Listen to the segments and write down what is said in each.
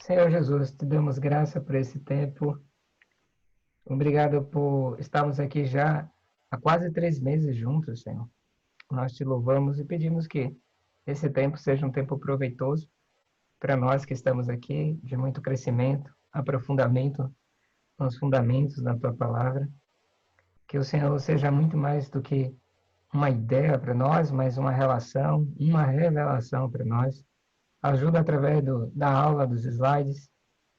Senhor Jesus, te damos graça por esse tempo. Obrigado por estarmos aqui já há quase 3 meses juntos, Senhor. Nós te louvamos e pedimos que esse tempo seja um tempo proveitoso para nós que estamos aqui, de muito crescimento, aprofundamento nos fundamentos da tua palavra. Que o Senhor seja muito mais do que uma ideia para nós, mas uma relação, uma revelação para nós. Ajuda através da aula, dos slides,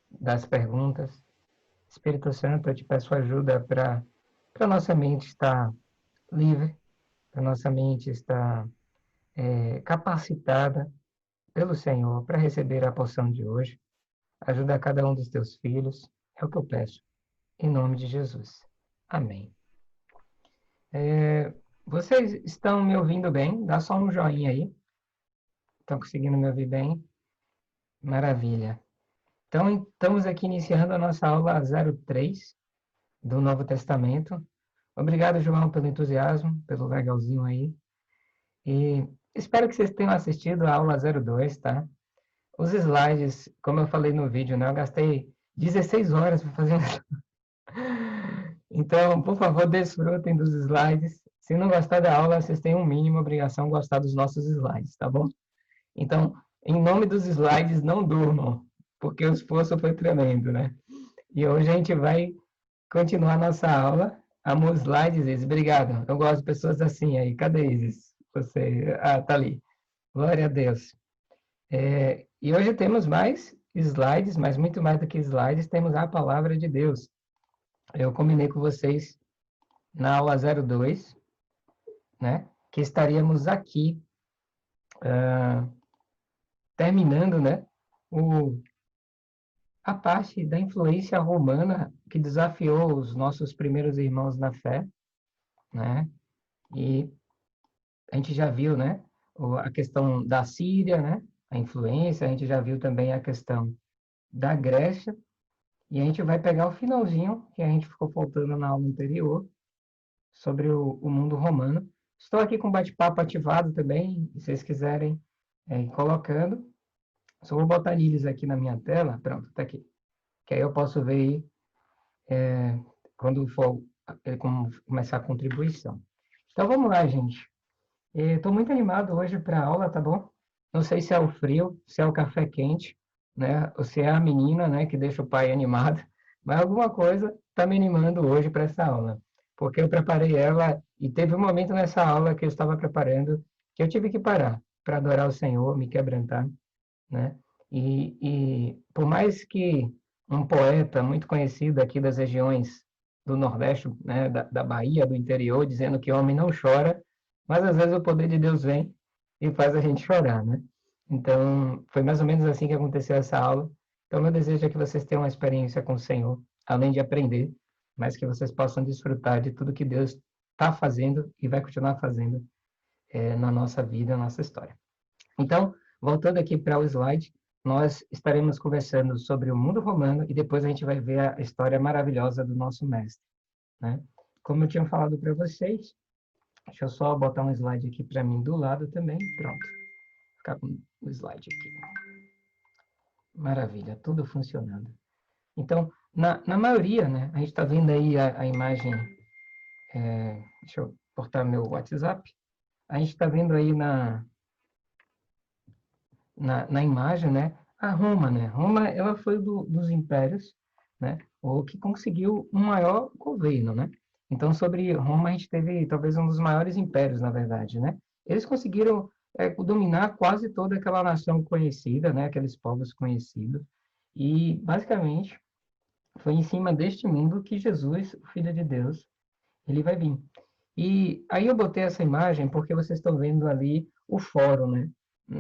das perguntas. Espírito Santo, eu te peço ajuda para nossa mente estar livre, para nossa mente estar capacitada pelo Senhor para receber a porção de hoje. Ajuda a cada um dos teus filhos, é o que eu peço, em nome de Jesus. Amém. Vocês estão me ouvindo bem? Dá só um joinha aí. Estão conseguindo me ouvir bem? Maravilha. Então, estamos aqui iniciando a nossa aula 03 do Novo Testamento. Obrigado, João, pelo entusiasmo, pelo legalzinho aí. E espero que vocês tenham assistido a aula 02, tá? Os slides, como eu falei no vídeo, né? Eu gastei 16 horas para fazer isso. Então, por favor, desfrutem dos slides. Se não gostar da aula, vocês têm um mínimo obrigação de gostar dos nossos slides, tá bom? Então, em nome dos slides, não durmam, porque o esforço foi tremendo, né? E hoje a gente vai continuar nossa aula. Amo slides, Isis. Obrigado. Eu gosto de pessoas assim aí. Cadê Isis? Você... Ah, tá ali. Glória a Deus. E hoje temos mais slides, mas muito mais do que slides, temos a palavra de Deus. Eu combinei com vocês na aula 02, né? Que estaríamos aqui terminando, né? A parte da influência romana que desafiou os nossos primeiros irmãos na fé, né? E a gente já viu, né? A questão da Síria, né? A influência, a gente já viu também a questão da Grécia, e a gente vai pegar o finalzinho, que a gente ficou faltando na aula anterior, sobre o mundo romano. Estou aqui com o bate-papo ativado também, se vocês quiserem, ir colocando. Só vou botar eles aqui na minha tela, pronto, tá aqui. Que aí eu posso ver aí, quando for começar a contribuição. Então vamos lá, gente. Estou muito animado hoje para a aula, tá bom? Não sei se é o frio, se é o café quente, né? Ou se é a menina, né, que deixa o pai animado. Mas alguma coisa está me animando hoje para essa aula. Porque eu preparei ela e teve um momento nessa aula que eu estava preparando que eu tive que parar para adorar o Senhor, me quebrantar, né? E por mais que um poeta muito conhecido aqui das regiões do Nordeste, né, da Bahia, do interior, dizendo que homem não chora, mas às vezes o poder de Deus vem e faz a gente chorar, né? Então, foi mais ou menos assim que aconteceu essa aula. Então, meu desejo é que vocês tenham uma experiência com o Senhor, além de aprender, mas que vocês possam desfrutar de tudo que Deus está fazendo e vai continuar fazendo na nossa vida, na nossa história. Então, voltando aqui para o slide, nós estaremos conversando sobre o mundo romano e depois a gente vai ver a história maravilhosa do nosso mestre, né? Como eu tinha falado para vocês, deixa eu só botar um slide aqui para mim do lado também. Pronto. Vou ficar com o slide aqui. Maravilha, tudo funcionando. Então, na maioria, né, a gente está vendo aí a imagem. Deixa eu cortar meu WhatsApp. A gente está vendo aí na imagem, né, a Roma, né? Roma, ela foi dos impérios, né, o que conseguiu um maior governo, né? Então, sobre Roma, a gente teve talvez um dos maiores impérios, na verdade, né? Eles conseguiram dominar quase toda aquela nação conhecida, né? Aqueles povos conhecidos. E, basicamente, foi em cima deste mundo que Jesus, o Filho de Deus, ele vai vir. E aí eu botei essa imagem porque vocês estão vendo ali o fórum, né?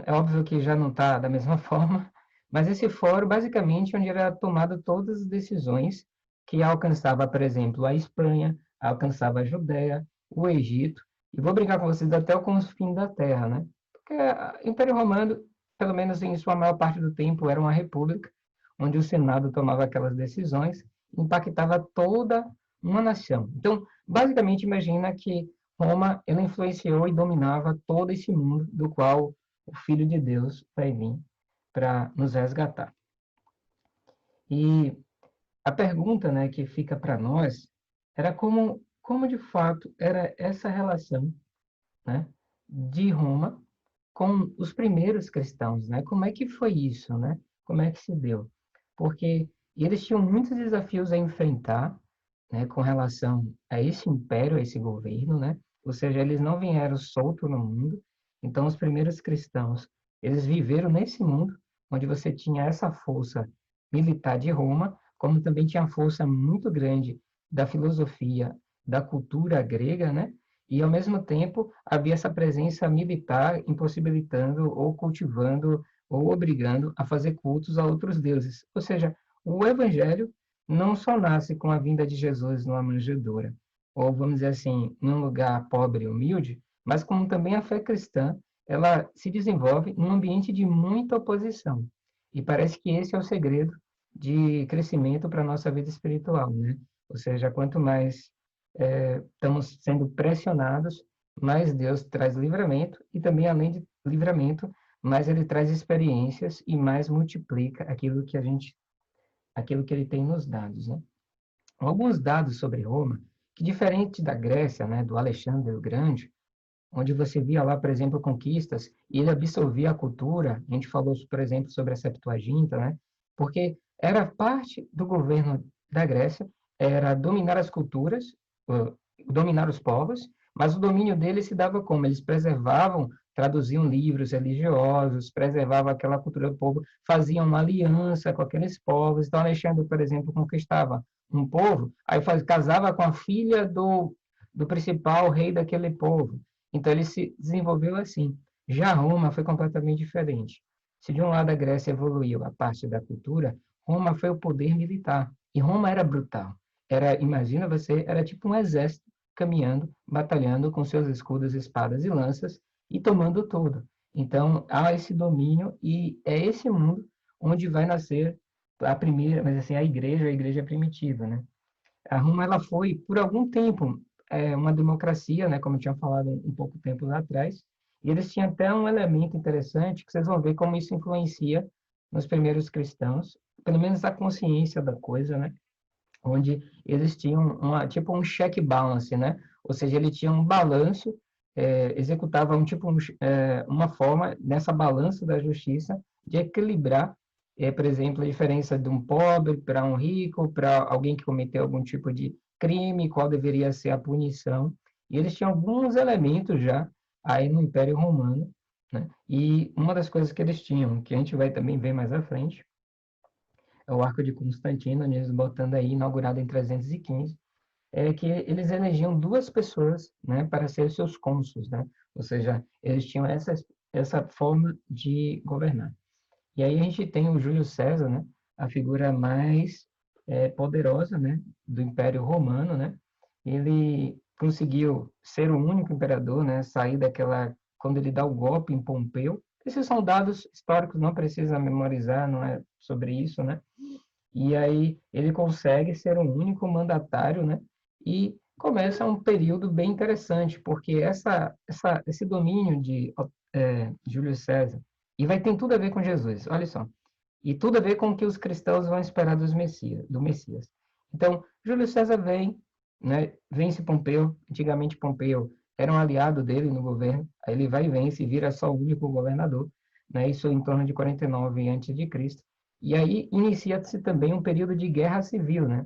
É óbvio que já não está da mesma forma, mas esse fórum, basicamente, onde era tomado todas as decisões que alcançava, por exemplo, a Espanha, alcançava a Judéia, o Egito, e vou brincar com vocês até o confim da Terra, né? Porque o Império Romano, pelo menos em sua maior parte do tempo, era uma república, onde o Senado tomava aquelas decisões, impactava toda uma nação. Então, basicamente, imagina que Roma ela influenciou e dominava todo esse mundo do qual o Filho de Deus vai vir para nos resgatar. E a pergunta, né, que fica para nós era como de fato era essa relação, né, de Roma com os primeiros cristãos, né? Como é que foi isso, né? Como é que se deu? Porque eles tinham muitos desafios a enfrentar, né, com relação a esse império, a esse governo, né? Ou seja, eles não vieram soltos no mundo. Então, os primeiros cristãos, eles viveram nesse mundo, onde você tinha essa força militar de Roma, como também tinha a força muito grande da filosofia, da cultura grega, né? E, ao mesmo tempo, havia essa presença militar impossibilitando ou cultivando ou obrigando a fazer cultos a outros deuses. Ou seja, o evangelho não só nasce com a vinda de Jesus numa manjedoura, ou vamos dizer assim, num lugar pobre e humilde, mas como também a fé cristã, ela se desenvolve num ambiente de muita oposição. E parece que esse é o segredo de crescimento para a nossa vida espiritual, né? Ou seja, quanto mais estamos sendo pressionados, mais Deus traz livramento e também, além de livramento, mais ele traz experiências e mais multiplica aquilo que ele tem nos dados, né? Alguns dados sobre Roma, que diferente da Grécia, né, do Alexandre o Grande, onde você via lá, por exemplo, conquistas, e ele absorvia a cultura, a gente falou, por exemplo, sobre a Septuaginta, né? Porque era parte do governo da Grécia, era dominar as culturas, dominar os povos, mas o domínio deles se dava como? Eles preservavam, traduziam livros religiosos, preservavam aquela cultura do povo, faziam uma aliança com aqueles povos. Então, Alexandre, por exemplo, conquistava um povo, aí casava com a filha do principal rei daquele povo. Então, ele se desenvolveu assim. Já Roma foi completamente diferente. Se de um lado a Grécia evoluiu a parte da cultura, Roma foi o poder militar. E Roma era brutal. Imagina você, era tipo um exército caminhando, batalhando com seus escudos, espadas e lanças e tomando tudo. Então, há esse domínio e é esse mundo onde vai nascer a primeira, mas assim, a igreja primitiva, né? A Roma ela foi por algum tempo uma democracia, né, como eu tinha falado um pouco tempo lá atrás, e eles tinham até um elemento interessante que vocês vão ver como isso influencia nos primeiros cristãos, pelo menos a consciência da coisa, né? Onde eles tinham tipo um check balance, né? Ou seja, ele tinha um balanço, executava uma forma nessa balança da justiça de equilibrar, por exemplo, a diferença de um pobre para um rico, para alguém que cometeu algum tipo de crime, qual deveria ser a punição. E eles tinham alguns elementos já aí no Império Romano, né? E uma das coisas que eles tinham, que a gente vai também ver mais à frente, é o Arco de Constantino, eles botando aí, inaugurado em 315, é que eles elegiam duas pessoas, né, para ser seus cônsules, né? Ou seja, eles tinham essa forma de governar. E aí a gente tem o Júlio César, né, a figura mais poderosa, né, do Império Romano, né? Ele conseguiu ser o único imperador, né, sair daquela quando ele dá o golpe em Pompeu. Esses são dados históricos, não precisa memorizar, não é sobre isso, né? E aí ele consegue ser o único mandatário, né? E começa um período bem interessante, porque esse domínio de Júlio César, e vai ter tudo a ver com Jesus, olha só, e tudo a ver com o que os cristãos vão esperar do Messias. Então, Júlio César vem, né, vence Pompeu, antigamente Pompeu era um aliado dele no governo, aí ele vai e vence e vira só o único governador, né, isso em torno de 49 a.C., e aí inicia-se também um período de guerra civil, né?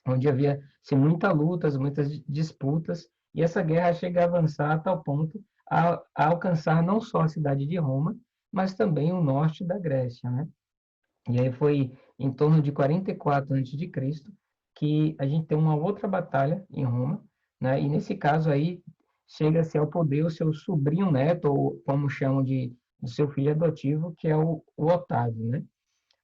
Onde havia muitas lutas, muitas disputas, e essa guerra chega a avançar a tal ponto a alcançar não só a cidade de Roma, mas também o norte da Grécia, né? E aí foi em torno de 44 a.C. que a gente tem uma outra batalha em Roma, né? E nesse caso aí chega-se ao poder o seu sobrinho neto, ou como chamam do seu filho adotivo, que é o Otávio, né?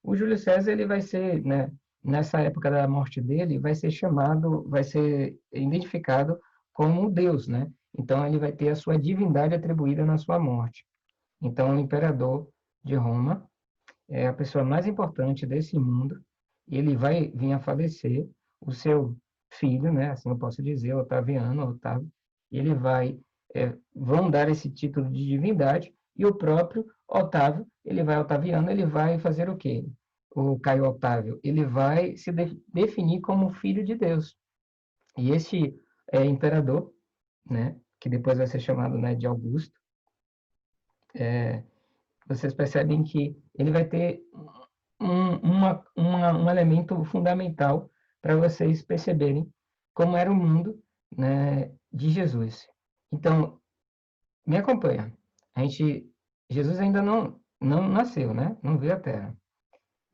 O Júlio César ele vai ser, né, nessa época da morte dele, vai ser identificado como Deus, né? Então ele vai ter a sua divindade atribuída na sua morte. Então o imperador de Roma é a pessoa mais importante desse mundo. Ele vai vir a falecer, o seu filho, né? Assim eu posso dizer, Otaviano, Otávio, ele vão dar esse título de divindade e o próprio Otávio, Otaviano, ele vai fazer o quê? o Caio Otávio, ele vai se definir como filho de Deus. E esse imperador, né, que depois vai ser chamado, né, de Augusto, vocês percebem que ele vai ter um elemento fundamental para vocês perceberem como era o mundo, né, de Jesus. Então, me acompanha. Jesus ainda não nasceu, né? Não veio à Terra.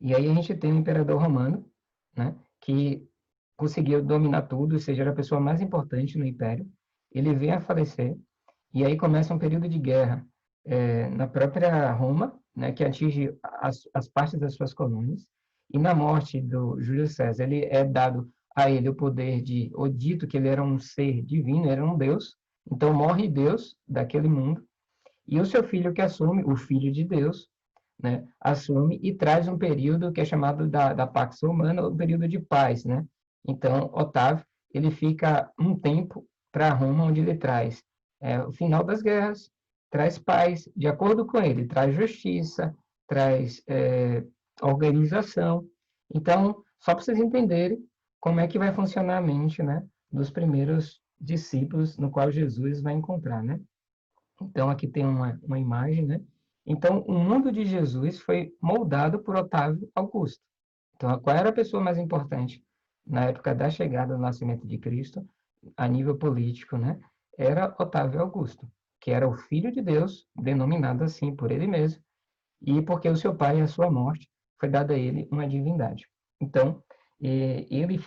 E aí a gente tem um imperador romano, né, que conseguiu dominar tudo, ou seja, era a pessoa mais importante no império. Ele vem a falecer, e aí começa um período de guerra na própria Roma, né, que atinge as partes das suas colônias. E na morte do Júlio César, ele é dado a ele o poder ou dito que ele era um ser divino, era um Deus. Então morre Deus daquele mundo, e o seu filho que assume, o Filho de Deus, né, assume e traz um período que é chamado da Pax Romana, o período de paz, né? Então, Otávio, ele fica um tempo para Roma, onde ele traz o final das guerras, traz paz, de acordo com ele, traz justiça, traz organização. Então, só para vocês entenderem como é que vai funcionar a mente, né, dos primeiros discípulos no qual Jesus vai encontrar, né? Então, aqui tem uma imagem, né? Então, o mundo de Jesus foi moldado por Otávio Augusto. Então, qual era a pessoa mais importante na época da chegada do nascimento de Cristo, a nível político, né? Era Otávio Augusto, que era o Filho de Deus, denominado assim por ele mesmo, e porque o seu pai, a sua morte, foi dada a ele uma divindade. Então, ele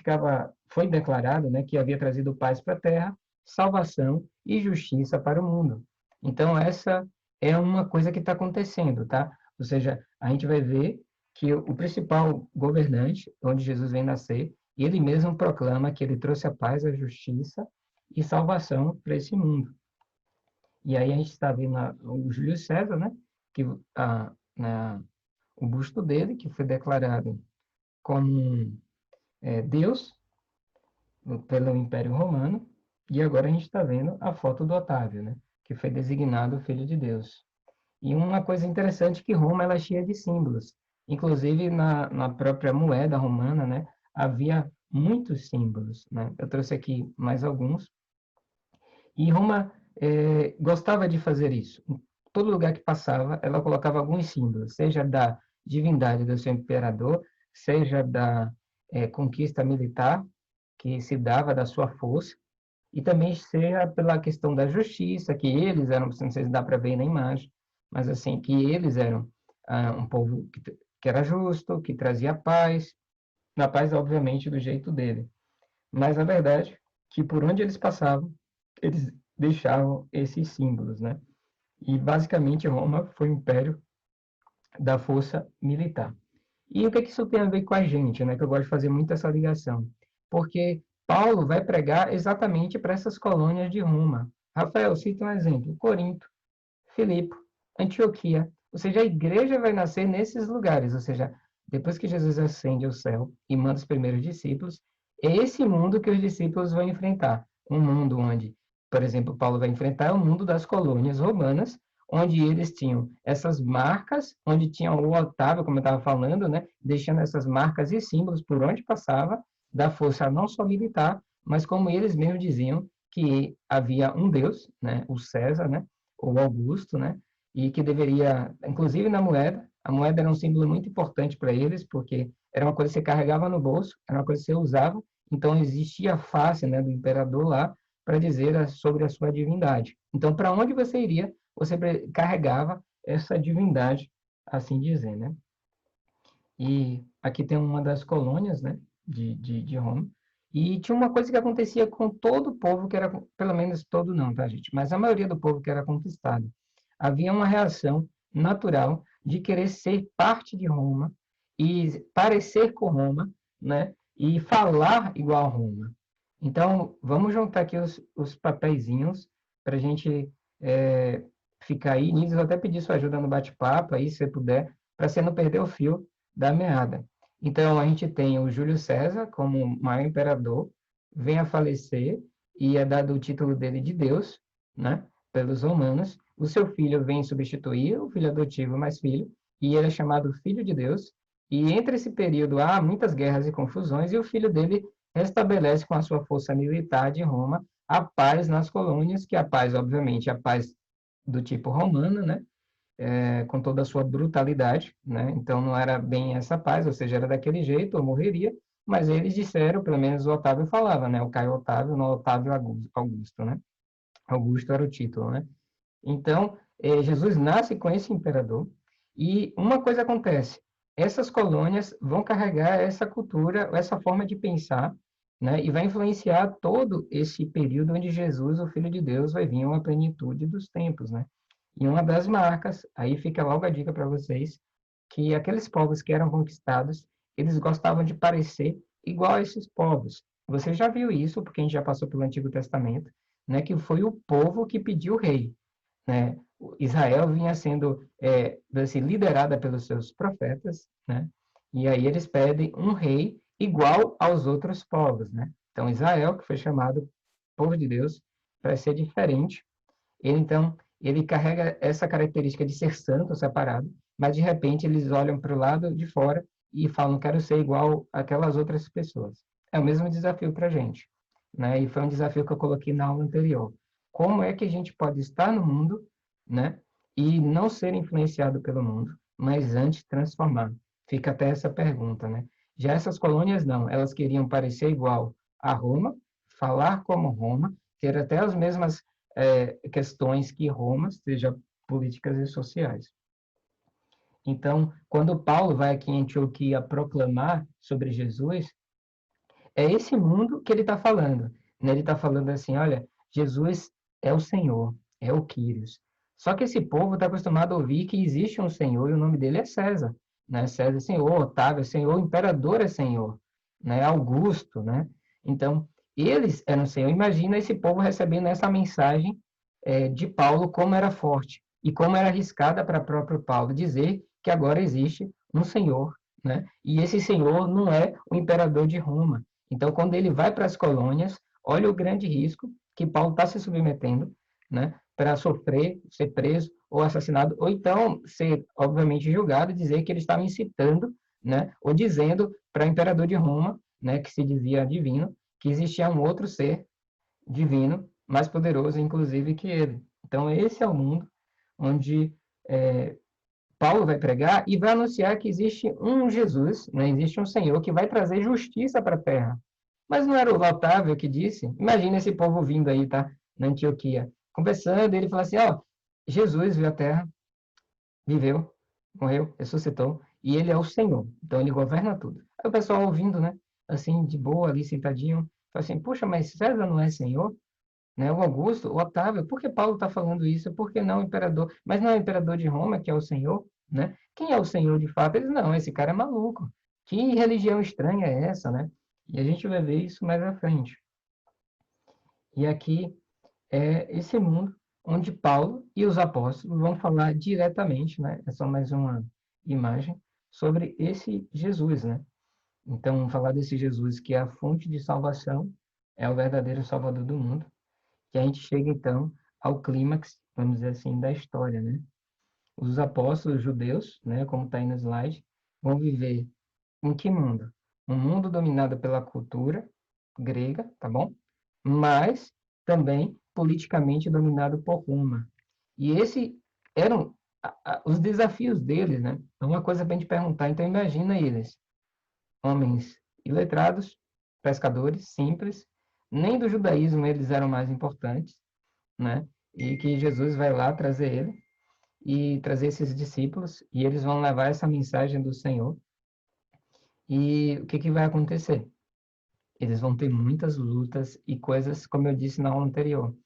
foi declarado, né, que havia trazido paz para a terra, salvação e justiça para o mundo. Então, essa é uma coisa que está acontecendo, tá? Ou seja, a gente vai ver que o principal governante, onde Jesus vem nascer, ele mesmo proclama que ele trouxe a paz, a justiça e salvação para esse mundo. E aí a gente está vendo o Júlio César, né? Que o busto dele, que foi declarado como Deus pelo Império Romano, e agora a gente está vendo a foto do Otávio, né? Que foi designado Filho de Deus. E uma coisa interessante é que Roma ela é cheia de símbolos. Inclusive, na própria moeda romana, né? Havia muitos símbolos, né? Eu trouxe aqui mais alguns. E Roma gostava de fazer isso. Em todo lugar que passava, ela colocava alguns símbolos, seja da divindade do seu imperador, seja da conquista militar, que se dava da sua força, e também seja pela questão da justiça, que eles eram, não sei se dá para ver na imagem, mas assim, que eles eram um povo que era justo, que trazia paz, na paz, obviamente, do jeito dele. Mas a verdade é que por onde eles passavam, eles deixavam esses símbolos, né? E basicamente Roma foi o império da força militar. E o que isso tem a ver com a gente, né? Que eu gosto de fazer muito essa ligação. Porque Paulo vai pregar exatamente para essas colônias de Roma. Rafael, cita um exemplo: Corinto, Filipe, Antioquia. Ou seja, a igreja vai nascer nesses lugares. Ou seja, depois que Jesus ascende ao céu e manda os primeiros discípulos, é esse mundo que os discípulos vão enfrentar. Um mundo onde, por exemplo, Paulo vai enfrentar o mundo das colônias romanas, onde eles tinham essas marcas, onde tinha o Otávio, como eu estava falando, né, deixando essas marcas e símbolos por onde passava, da força não só militar, mas como eles mesmos diziam, que havia um Deus, né, o César, né, ou Augusto, né, e que deveria, inclusive na moeda, a moeda era um símbolo muito importante para eles, porque era uma coisa que você carregava no bolso, era uma coisa que você usava, então existia a face, né, do imperador lá para dizer sobre a sua divindade. Então, para onde você iria, você carregava essa divindade, assim dizer, né? E aqui tem uma das colônias, né, de Roma. E tinha uma coisa que acontecia com todo o povo que era, pelo menos todo não, tá, gente? Mas a maioria do povo que era conquistado. Havia uma reação natural de querer ser parte de Roma e parecer com Roma, né? E falar igual a Roma. Então, vamos juntar aqui os papeizinhos para a gente ficar aí. Nils, eu até pedi sua ajuda no bate-papo, aí, se você puder, para você não perder o fio da meada. Então, a gente tem o Júlio César como maior imperador, vem a falecer e é dado o título dele de Deus, né, pelos romanos. O seu filho vem substituir o filho adotivo mais filho, e ele é chamado Filho de Deus. E entre esse período há muitas guerras e confusões, e o filho dele restabelece com a sua força militar de Roma a paz nas colônias, que a paz, obviamente, a paz do tipo romana, né? Com toda a sua brutalidade, né? Então não era bem essa paz, ou seja, era daquele jeito, ou morreria, mas eles disseram, pelo menos o Otávio falava, né? O Caio Otávio, não Otávio Augusto, né? Augusto era o título, né? Então, Jesus nasce com esse imperador e uma coisa acontece, essas colônias vão carregar essa cultura, essa forma de pensar, né? E vai influenciar todo esse período onde Jesus, o Filho de Deus, vai vir uma plenitude dos tempos, né? E uma das marcas, aí fica logo a dica para vocês, que aqueles povos que eram conquistados, eles gostavam de parecer igual a esses povos. Você já viu isso, porque a gente já passou pelo Antigo Testamento, né? Que foi o povo que pediu o rei, né? Israel vinha sendo assim, liderada pelos seus profetas, né? E aí eles pedem um rei igual aos outros povos, né? Então Israel, que foi chamado povo de Deus, para ser diferente, então ele carrega essa característica de ser santo, separado, mas de repente eles olham para o lado de fora e falam, quero ser igual àquelas outras pessoas. É o mesmo desafio para a gente, né? E foi um desafio que eu coloquei na aula anterior. Como é que a gente pode estar no mundo, né? E não ser influenciado pelo mundo, mas antes transformar? Fica até essa pergunta, né? Já essas colônias não, elas queriam parecer igual a Roma, falar como Roma, ter até as mesmas questões que Roma, seja políticas e sociais. Então, quando Paulo vai aqui em Antioquia proclamar sobre Jesus, é esse mundo que ele está falando. Né? Ele está falando assim, olha, Jesus é o Senhor, é o Quírios. Só que esse povo está acostumado a ouvir que existe um Senhor e o nome dele é César. Né? César é Senhor, Otávio é Senhor, Imperador é Senhor, né? Augusto, né? Então, eles eram Senhor. Imagina esse povo recebendo essa mensagem de Paulo, como era forte e como era arriscada para o próprio Paulo dizer que agora existe um Senhor, né? E esse Senhor não é o imperador de Roma. Então, quando ele vai para as colônias, olha o grande risco que Paulo está se submetendo, né? Para sofrer, ser preso ou assassinado, ou então ser, obviamente, julgado e dizer que ele estava incitando, né? Ou dizendo para o imperador de Roma, né? Que se dizia divino, que existia um outro ser divino, mais poderoso, inclusive, que ele. Então, esse é o mundo onde Paulo vai pregar e vai anunciar que existe um Jesus, né? Existe um Senhor que vai trazer justiça para a terra. Mas não era o Otávio que disse? Imagina esse povo vindo aí, tá? Na Antioquia, conversando, ele fala assim, ó, Jesus veio à terra, viveu, morreu, ressuscitou, e ele é o Senhor. Então ele governa tudo. Aí o pessoal ouvindo, né? Assim, de boa, ali sentadinho, fala assim, puxa, mas César não é Senhor? Né? O Augusto, o Otávio, por que Paulo está falando isso? Por que não o imperador? Mas não é o imperador de Roma que é o Senhor, né? Quem é o Senhor de fato? Eles, não, esse cara é maluco. Que religião estranha é essa, né? E a gente vai ver isso mais à frente. E aqui é esse mundo onde Paulo e os apóstolos vão falar diretamente, né? É só mais uma imagem sobre esse Jesus, né? Então, falar desse Jesus que é a fonte de salvação, é o verdadeiro Salvador do mundo, que a gente chega então ao clímax, vamos dizer assim, da história, né? Os apóstolos judeus, né, como está aí no slide, vão viver em que mundo? Um mundo dominado pela cultura grega, tá bom? Mas também politicamente dominado por Roma. E esse eram os desafios deles, né? É uma coisa para a gente perguntar. Então imagina eles, homens iletrados, pescadores simples, nem do judaísmo eles eram mais importantes, né? E que Jesus vai lá trazer ele e trazer esses discípulos e eles vão levar essa mensagem do Senhor. E o que que vai acontecer? Eles vão ter muitas lutas e coisas, como eu disse na aula anterior.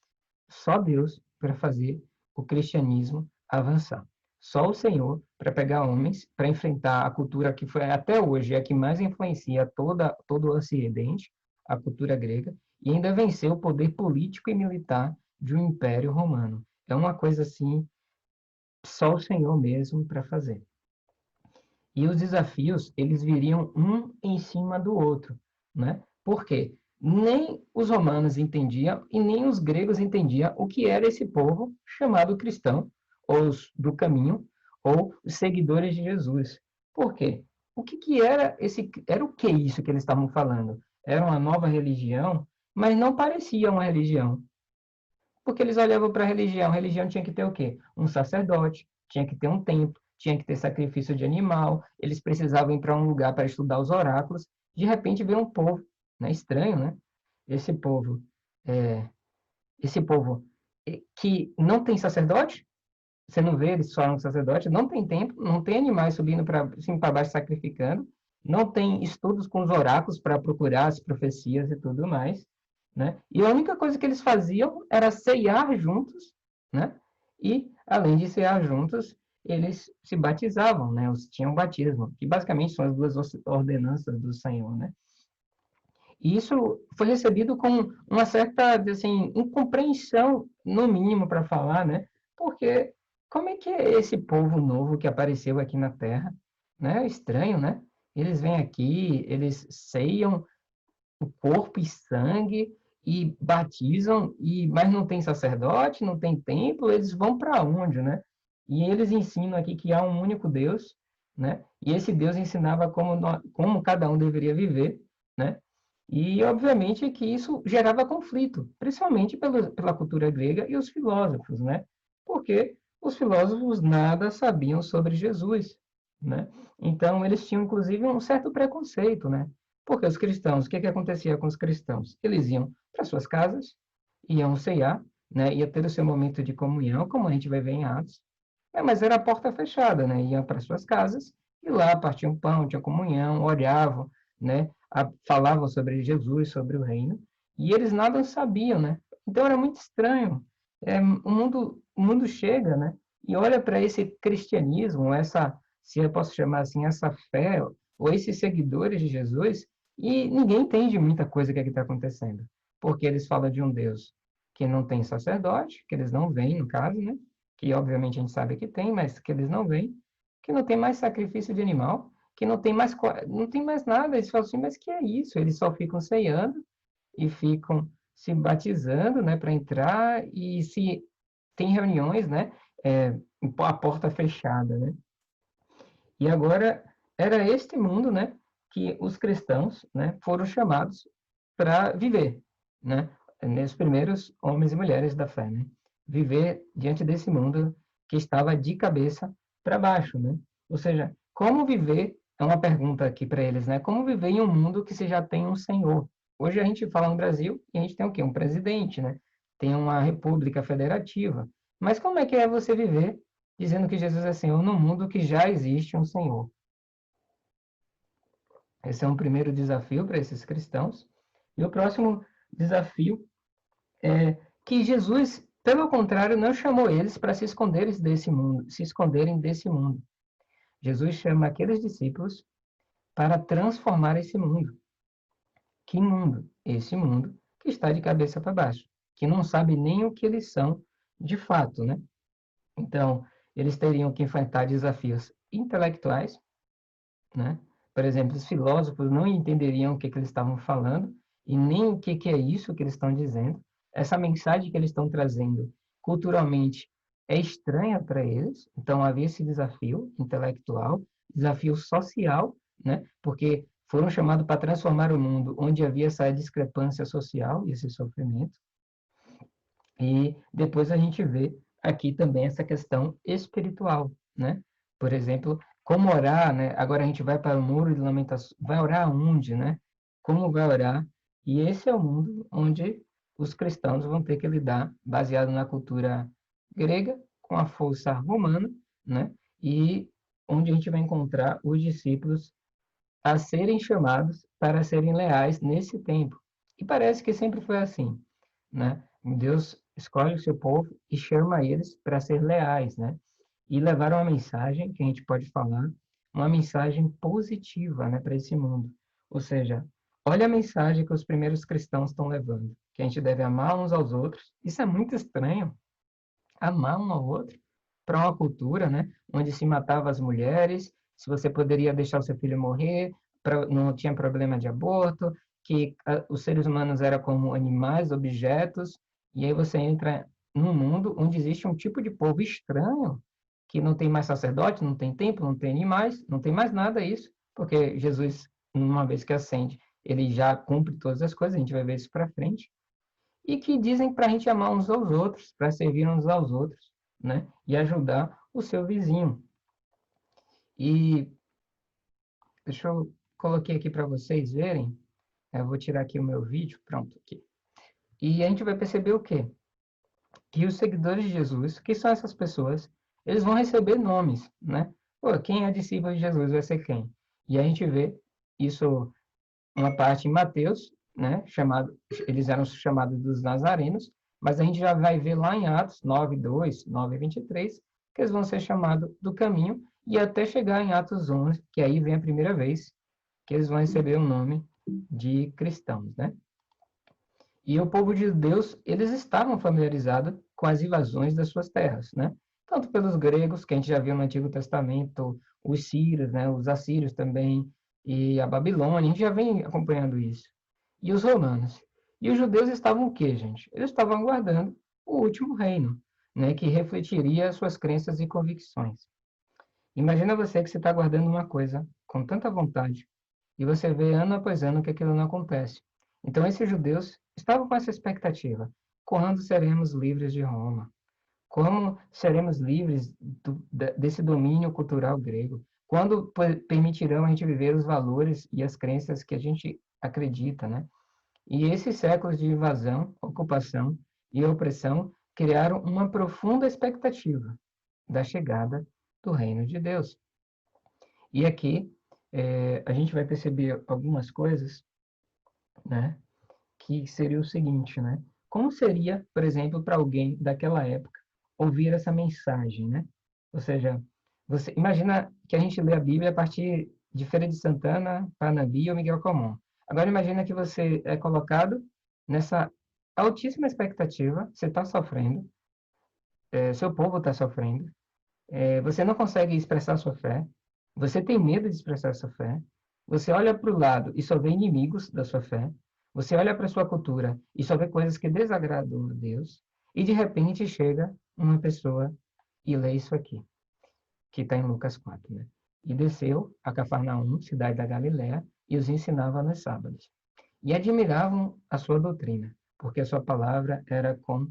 Só Deus para fazer o cristianismo avançar. Só o Senhor para pegar homens para enfrentar a cultura que foi até hoje a que mais influencia todo o Ocidente, a cultura grega, e ainda vencer o poder político e militar de um império romano. É uma coisa assim, só o Senhor mesmo para fazer. E os desafios, eles viriam um em cima do outro, né? Por quê? Nem os romanos entendiam e nem os gregos entendiam o que era esse povo chamado cristão, ou os do caminho, ou os seguidores de Jesus. Por quê? o que era era o que isso que eles estavam falando? Era uma nova religião, mas não parecia uma religião. Porque eles olhavam para a religião tinha que ter o quê? Um sacerdote, tinha que ter um templo, tinha que ter sacrifício de animal, eles precisavam ir para um lugar para estudar os oráculos. De repente veio um povo, né? Estranho, né? Esse povo, é, esse povo que não tem sacerdote, você não vê eles só no sacerdote, não tem templo, não tem animais subindo para cima para baixo sacrificando, não tem estudos com os oráculos para procurar as profecias e tudo mais, né? E a única coisa que eles faziam era ceiar juntos, né? E além de cear juntos, eles se batizavam, né? Os tinham batismo, que basicamente são as duas ordenanças do Senhor, né? E isso foi recebido com uma certa, assim, incompreensão, no mínimo, para falar, né? Porque como é que é esse povo novo que apareceu aqui na Terra? Né? Estranho, né? Eles vêm aqui, eles ceiam o corpo e sangue e batizam, mas não tem sacerdote, não tem templo, eles vão para onde, né? E eles ensinam aqui que há um único Deus, né? E esse Deus ensinava como cada um deveria viver, né? E, obviamente, que isso gerava conflito, principalmente pela cultura grega e os filósofos, né? Porque os filósofos nada sabiam sobre Jesus, né? Então, eles tinham, inclusive, um certo preconceito, né? Porque os cristãos, o que acontecia com os cristãos? Eles iam para suas casas, iam ceiar, né? Ia ter o seu momento de comunhão, como a gente vai ver em Atos, mas era a porta fechada, né? Iam para suas casas e lá partiam pão, tinham comunhão, oravam, né? Falavam sobre Jesus, sobre o reino, e eles nada sabiam, né? Então era muito estranho. O mundo chega, né? E olha para esse cristianismo, se eu posso chamar assim, essa fé, ou esses seguidores de Jesus, e ninguém entende muita coisa que está acontecendo, porque eles falam de um Deus que não tem sacerdote, que eles não veem, no caso, né? Que obviamente a gente sabe que tem, mas que eles não veem, que não tem mais sacrifício de animal, que não tem mais nada. Eles falam assim, mas que é isso? Eles só ficam ceando e ficam se batizando, né, para entrar e se tem reuniões, né, a porta fechada, né? E agora era este mundo, né, que os cristãos, né, foram chamados para viver, né? Nesses primeiros homens e mulheres da fé, né? Viver diante desse mundo que estava de cabeça para baixo, né? Ou seja, como viver é uma pergunta aqui para eles, né? Como viver em um mundo que se já tem um Senhor? Hoje a gente fala no Brasil e a gente tem o quê? Um presidente, né? Tem uma república federativa. Mas como é que é você viver dizendo que Jesus é Senhor num mundo que já existe um Senhor? Esse é um primeiro desafio para esses cristãos. E o próximo desafio é que Jesus, pelo contrário, não chamou eles para se esconderem desse mundo. Jesus chama aqueles discípulos para transformar esse mundo. Que mundo? Esse mundo que está de cabeça para baixo, que não sabe nem o que eles são de fato, né? Então, eles teriam que enfrentar desafios intelectuais, né? Por exemplo, os filósofos não entenderiam o que eles estavam falando e nem o que é isso que eles estão dizendo. Essa mensagem que eles estão trazendo culturalmente é estranha para eles, então havia esse desafio intelectual, desafio social, né? Porque foram chamados para transformar o mundo onde havia essa discrepância social e esse sofrimento. E depois a gente vê aqui também essa questão espiritual, né? Por exemplo, como orar, né? Agora a gente vai para o muro de lamentações, vai orar onde, né? Como vai orar? E esse é o mundo onde os cristãos vão ter que lidar, baseado na cultura grega, com a força romana, né? E onde a gente vai encontrar os discípulos a serem chamados para serem leais nesse tempo. E parece que sempre foi assim, né? Deus escolhe o seu povo e chama eles para ser leais, né? E levar uma mensagem que a gente pode falar, uma mensagem positiva, né, para esse mundo. Ou seja, olha a mensagem que os primeiros cristãos estão levando, que a gente deve amar uns aos outros. Isso é muito estranho, amar um ao outro para uma cultura, né, onde se matava as mulheres, se você poderia deixar o seu filho morrer, não tinha problema de aborto, que os seres humanos eram como animais, objetos, e aí você entra num mundo onde existe um tipo de povo estranho, que não tem mais sacerdote, não tem templo, não tem animais, não tem mais nada isso, porque Jesus, uma vez que ascende, ele já cumpre todas as coisas, a gente vai ver isso para frente, e que dizem para a gente amar uns aos outros, para servir uns aos outros, né? E ajudar o seu vizinho. E deixa eu coloquei aqui para vocês verem. Eu vou tirar aqui o meu vídeo, pronto aqui. E a gente vai perceber o quê? Que os seguidores de Jesus, que são essas pessoas, eles vão receber nomes, né? Pô, quem é discípulo de Jesus vai ser quem? E a gente vê isso uma parte em Mateus, né? Eles eram chamados dos nazarenos, mas a gente já vai ver lá em Atos 9:2, 9:23, que eles vão ser chamados do caminho, e até chegar em Atos 11, que aí vem a primeira vez que eles vão receber o nome de cristãos, né? E o povo de Deus, eles estavam familiarizados com as invasões das suas terras, né? Tanto pelos gregos, que a gente já viu no Antigo Testamento, os sírios, né? Os assírios também, e a Babilônia, a gente já vem acompanhando isso. E os romanos. E os judeus estavam o quê, gente? Eles estavam aguardando o último reino, né? Que refletiria suas crenças e convicções. Imagina você que você está aguardando uma coisa com tanta vontade, e você vê ano após ano que aquilo não acontece. Então, esses judeus estavam com essa expectativa. Quando seremos livres de Roma? Como seremos livres desse domínio cultural grego? Quando permitirão a gente viver os valores e as crenças que a gente acredita, né? E esses séculos de invasão, ocupação e opressão criaram uma profunda expectativa da chegada do reino de Deus. E aqui a gente vai perceber algumas coisas, né? Que seria o seguinte, né? Como seria, por exemplo, para alguém daquela época ouvir essa mensagem, né? Ou seja, você imagina que a gente lê a Bíblia a partir de Feira de Santana, Parnaby ou Miguel Comum. Agora imagina que você é colocado nessa altíssima expectativa, você está sofrendo, seu povo está sofrendo, você não consegue expressar sua fé, você tem medo de expressar sua fé, você olha para o lado e só vê inimigos da sua fé, você olha para a sua cultura e só vê coisas que desagradam a Deus, e de repente chega uma pessoa e lê isso aqui, que está em Lucas 4, né? E desceu a Cafarnaum, cidade da Galiléia, e os ensinava nos sábados. E admiravam a sua doutrina, porque a sua palavra era com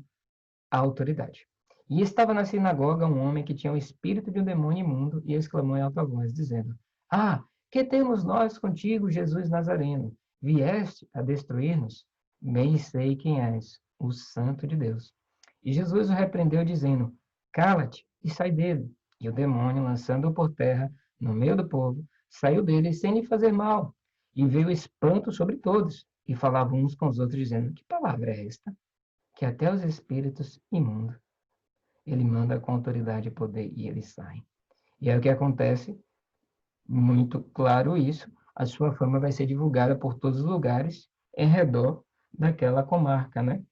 a autoridade. E estava na sinagoga um homem que tinha o espírito de um demônio imundo e exclamou em alta voz, dizendo: Ah, que temos nós contigo, Jesus Nazareno? Vieste a destruir-nos? Bem sei quem és, o Santo de Deus. E Jesus o repreendeu, dizendo: Cala-te e sai dele. E o demônio, lançando-o por terra, no meio do povo, saiu dele sem lhe fazer mal. E veio espanto sobre todos. E falavam uns com os outros, dizendo: Que palavra é esta? Que até os espíritos imundos ele manda com autoridade e poder e eles saem. E é o que acontece, muito claro isso, a sua fama vai ser divulgada por todos os lugares em redor daquela comarca, né?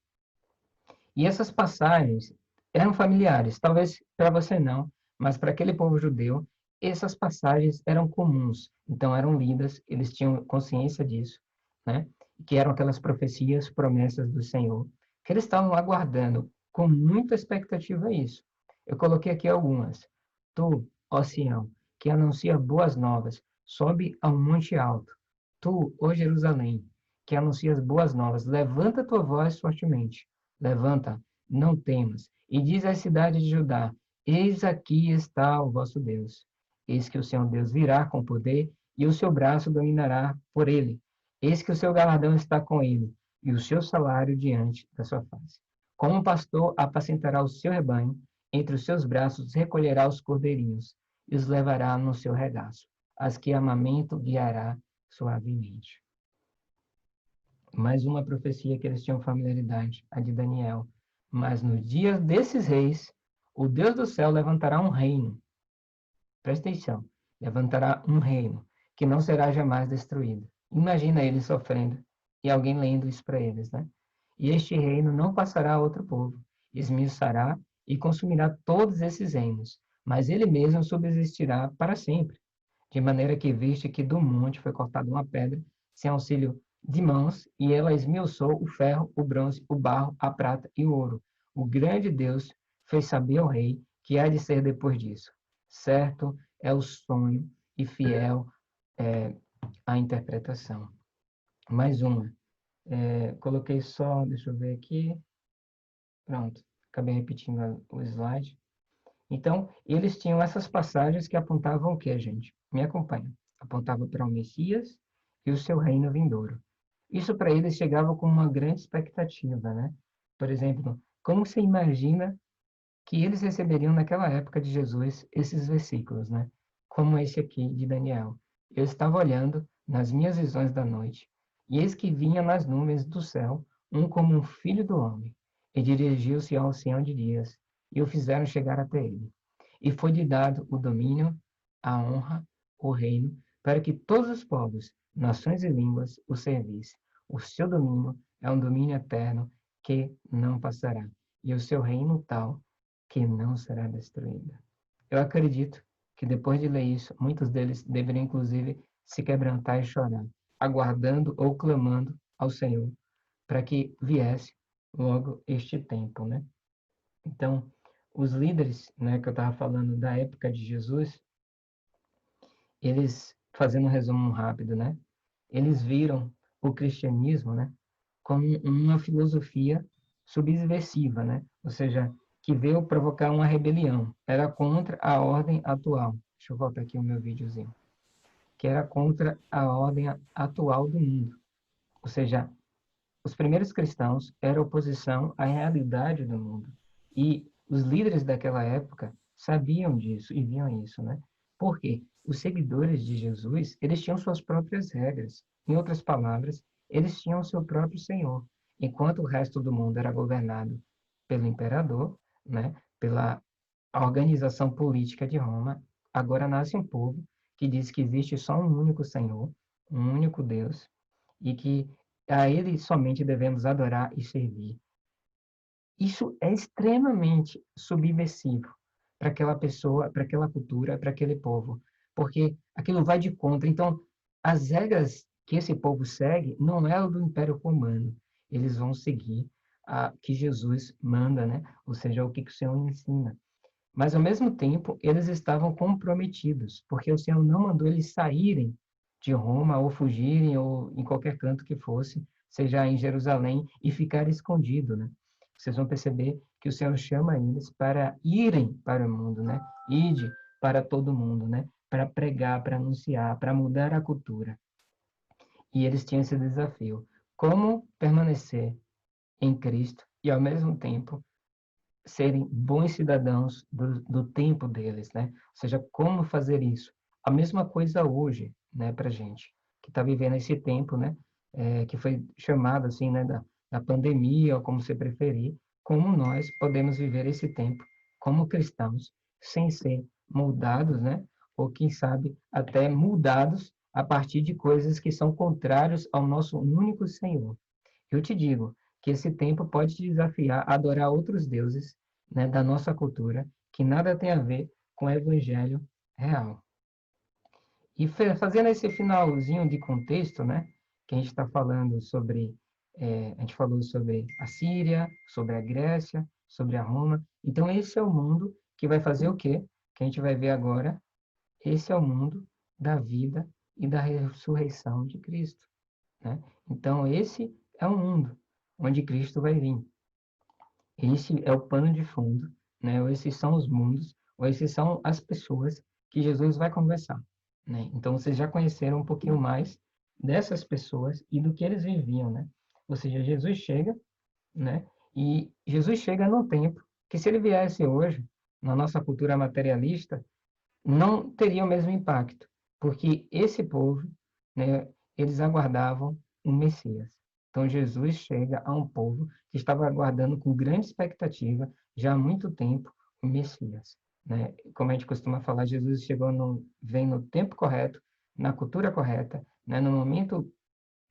E essas passagens eram familiares, talvez para você não, mas para aquele povo judeu, essas passagens eram comuns, então eram lidas, eles tinham consciência disso, né? Que eram aquelas profecias, promessas do Senhor, que eles estavam aguardando com muita expectativa isso. Eu coloquei aqui algumas. Tu, ó Sião, que anuncia boas novas, sobe a um monte alto. Tu, ó Jerusalém, que anuncias boas novas, levanta tua voz fortemente. Levanta, não temas, e diz à cidade de Judá: Eis aqui está o vosso Deus. Eis que o Senhor Deus virá com poder, e o seu braço dominará por ele. Eis que o seu galardão está com ele, e o seu salário diante da sua face. Como um pastor apacentará o seu rebanho, entre os seus braços recolherá os cordeirinhos, e os levará no seu regaço. As que amamentam guiará suavemente. Mais uma profecia que eles tinham familiaridade, a de Daniel. Mas nos dias desses reis, o Deus do céu levantará um reino. Presta atenção. Levantará um reino que não será jamais destruído. Imagina eles sofrendo e alguém lendo isso para eles, né? E este reino não passará a outro povo. Esmiuçará e consumirá todos esses reinos, mas ele mesmo subsistirá para sempre. De maneira que viste que do monte foi cortada uma pedra, sem auxílio de mãos, e ela esmiuçou o ferro, o bronze, o barro, a prata e o ouro. O grande Deus fez saber ao rei que há de ser depois disso. Certo é o sonho e fiel a interpretação. Mais uma. Coloquei só, deixa eu ver aqui. Pronto, acabei repetindo o slide. Então, eles tinham essas passagens que apontavam o quê, gente? Me acompanha. Apontavam para o Messias e o seu reino vindouro. Isso para eles chegava com uma grande expectativa, né? Por exemplo, como você imagina que eles receberiam naquela época de Jesus esses versículos, né? Como esse aqui de Daniel. Eu estava olhando nas minhas visões da noite, e eis que vinha nas nuvens do céu um como um filho do homem, e dirigiu-se ao ancião de dias, e o fizeram chegar até ele. E foi-lhe dado o domínio, a honra, o reino, para que todos os povos, nações e línguas o servissem. O seu domínio é um domínio eterno que não passará, e o seu reino tal que não será destruída. Eu acredito que depois de ler isso, muitos deles deveriam inclusive se quebrantar e chorar, aguardando ou clamando ao Senhor para que viesse logo este tempo, né? Então, os líderes, né, que eu estava falando da época de Jesus, eles, fazendo um resumo rápido, né, eles viram o cristianismo, né, como uma filosofia subversiva, né, ou seja, que veio provocar uma rebelião, era contra a ordem atual. Deixa eu voltar aqui o meu videozinho. Que era contra a ordem atual do mundo. Ou seja, os primeiros cristãos eram oposição à realidade do mundo. E os líderes daquela época sabiam disso e viam isso, né? Por quê? Os seguidores de Jesus, eles tinham suas próprias regras. Em outras palavras, eles tinham seu próprio Senhor, enquanto o resto do mundo era governado pelo imperador, né? Pela organização política de Roma. Agora nasce um povo que diz que existe só um único Senhor, um único Deus, e que a Ele somente devemos adorar e servir. Isso é extremamente subversivo para aquela pessoa, para aquela cultura, para aquele povo, porque aquilo vai de contra. Então, as regras que esse povo segue não é o do Império Romano. Eles vão seguir a que Jesus manda, né? Ou seja, o que o Senhor ensina. Mas, ao mesmo tempo, eles estavam comprometidos, porque o Senhor não mandou eles saírem de Roma ou fugirem ou em qualquer canto que fosse, seja em Jerusalém, e ficar escondido, né? Vocês vão perceber que o Senhor chama eles para irem para o mundo, né? Ide para todo mundo, né? Para pregar, para anunciar, para mudar a cultura. E eles tinham esse desafio. Como permanecer em Cristo e, ao mesmo tempo, serem bons cidadãos do tempo deles, né? Ou seja, como fazer isso? A mesma coisa hoje, né, para gente que está vivendo esse tempo, né, que foi chamado assim, né, da pandemia ou como você preferir, como nós podemos viver esse tempo como cristãos sem ser moldados, né, ou quem sabe até mudados a partir de coisas que são contrários ao nosso único Senhor. Eu te digo que esse tempo pode te desafiar a adorar outros deuses, né, da nossa cultura, que nada tem a ver com o evangelho real. E fazendo esse finalzinho de contexto, né, que a gente está falando sobre, a gente falou sobre a Síria, sobre a Grécia, sobre a Roma. Então, esse é o mundo que vai fazer o quê? Que a gente vai ver agora. Esse é o mundo da vida e da ressurreição de Cristo, né? Então, esse é o mundo onde Cristo vai vir. Esse é o pano de fundo, né? Ou esses são os mundos, ou esses são as pessoas que Jesus vai conversar, né? Então, vocês já conheceram um pouquinho mais dessas pessoas e do que eles viviam, né? Ou seja, Jesus chega, né? E Jesus chega num tempo que, se ele viesse hoje, na nossa cultura materialista, não teria o mesmo impacto, porque esse povo, né, eles aguardavam um Messias. Então Jesus chega a um povo que estava aguardando com grande expectativa já há muito tempo o Messias, né? Como a gente costuma falar, Jesus vem no tempo correto, na cultura correta, né, no momento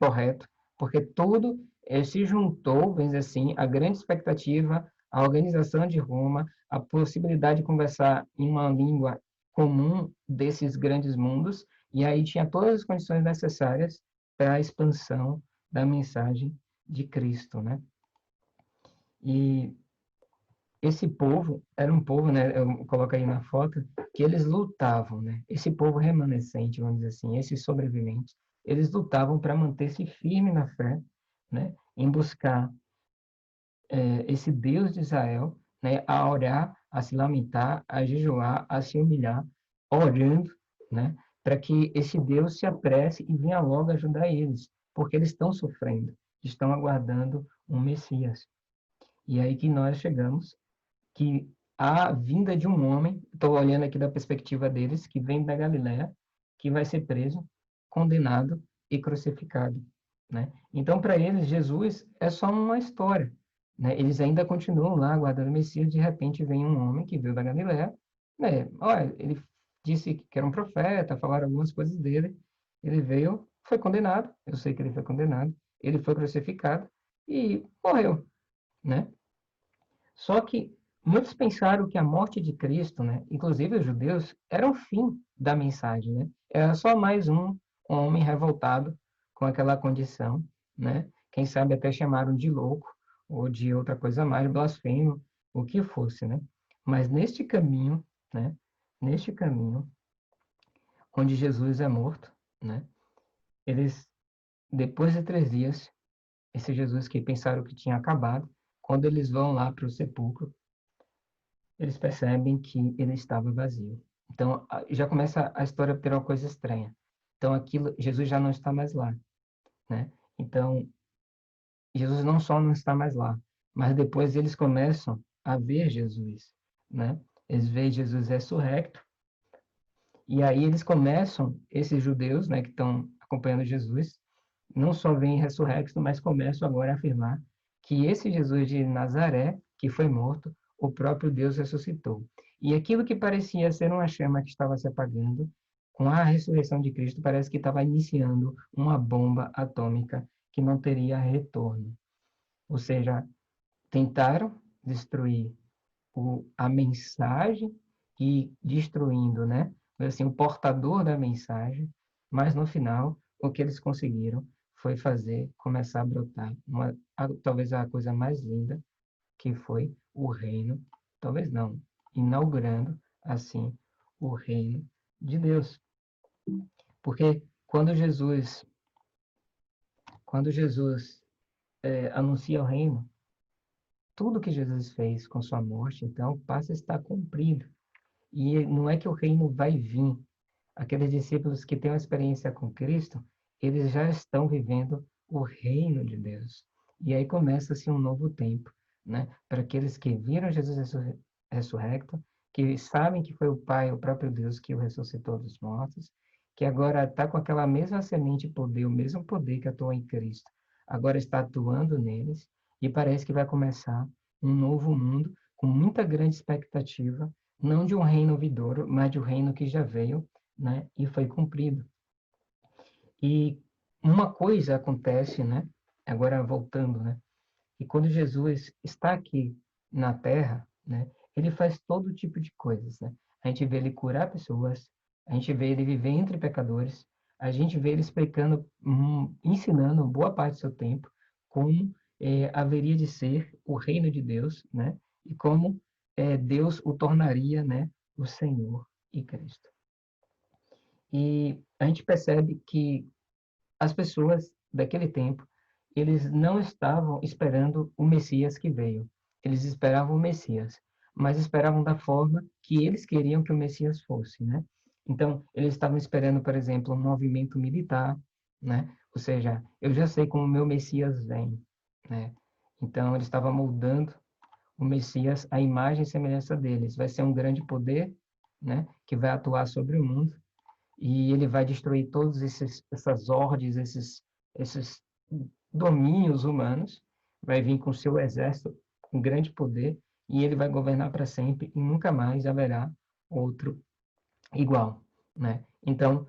correto, porque tudo se juntou, vamos dizer assim, a grande expectativa, a organização de Roma, a possibilidade de conversar em uma língua comum desses grandes mundos, e aí tinha todas as condições necessárias para a expansão da mensagem de Cristo, né? E esse povo era um povo, né? Eu coloco aí na foto, que eles lutavam, né? Esse povo remanescente, vamos dizer assim, esses sobreviventes, eles lutavam para manter-se firme na fé, né? Em buscar esse Deus de Israel, né? A orar, a se lamentar, a jejuar, a se humilhar, orando, né? Para que esse Deus se apresse e venha logo ajudar eles, porque eles estão sofrendo, estão aguardando um Messias. E aí que nós chegamos que a vinda de um homem, estou olhando aqui da perspectiva deles, que vem da Galiléia, que vai ser preso, condenado e crucificado, né? Então, para eles, Jesus é só uma história, né? Eles ainda continuam lá aguardando o Messias, de repente vem um homem que veio da Galiléia, né? Olha, ele disse que era um profeta, falaram algumas coisas dele, ele veio, foi condenado, eu sei que ele foi condenado, ele foi crucificado e morreu, né? Só que muitos pensaram que a morte de Cristo, né, inclusive os judeus, era o fim da mensagem, né? Era só mais um homem revoltado com aquela condição, né? Quem sabe até chamaram de louco ou de outra coisa mais, blasfemo, o que fosse, né? Mas neste caminho, né? Neste caminho, onde Jesus é morto, né? Eles, depois de 3 dias, esse Jesus que pensaram que tinha acabado, quando eles vão lá para o sepulcro, eles percebem que ele estava vazio. Então, já começa a história a ter uma coisa estranha. Então, aquilo, Jesus já não está mais lá, né? Então, Jesus não só não está mais lá, mas depois eles começam a ver Jesus, né? Eles veem Jesus ressurrecto, e aí eles começam, esses judeus, né, que estão acompanhando Jesus, não só veem ressurrecto, mas começam agora a afirmar que esse Jesus de Nazaré, que foi morto, o próprio Deus ressuscitou. E aquilo que parecia ser uma chama que estava se apagando, com a ressurreição de Cristo, parece que estava iniciando uma bomba atômica que não teria retorno. Ou seja, tentaram destruir a mensagem e destruindo, né? Assim, o portador da mensagem, mas no final o que eles conseguiram foi fazer começar a brotar talvez a coisa mais linda que foi o reino, talvez não, inaugurando assim o reino de Deus. Porque quando Jesus anuncia o reino, tudo que Jesus fez com sua morte, então, passa a estar cumprido. E não é que o reino vai vir. Aqueles discípulos que têm uma experiência com Cristo, eles já estão vivendo o reino de Deus. E aí começa-se um novo tempo, né? Para aqueles que viram Jesus ressurrecto, que sabem que foi o Pai, o próprio Deus, que o ressuscitou dos mortos, que agora está com aquela mesma semente de poder, o mesmo poder que atuou em Cristo, agora está atuando neles, e parece que vai começar um novo mundo com muita grande expectativa, não de um reino vindouro, mas de um reino que já veio, né, e foi cumprido. E uma coisa acontece, né, agora voltando, né, e quando Jesus está aqui na Terra, né, ele faz todo tipo de coisas, né? A gente vê ele curar pessoas, a gente vê ele viver entre pecadores, a gente vê ele explicando, ensinando boa parte do seu tempo como haveria de ser o reino de Deus, né? E como Deus o tornaria, né, o Senhor e Cristo. E a gente percebe que as pessoas daquele tempo, eles não estavam esperando o Messias que veio. Eles esperavam o Messias, mas esperavam da forma que eles queriam que o Messias fosse, né? Então, eles estavam esperando, por exemplo, um movimento militar, né? Ou seja, eu já sei como o meu Messias vem, né? Então, eles estavam moldando o Messias à imagem e semelhança deles. Vai ser um grande poder, né? Que vai atuar sobre o mundo e ele vai destruir todos essas ordens, esses domínios humanos, vai vir com seu exército com grande poder e ele vai governar para sempre e nunca mais haverá outro igual, né? Então,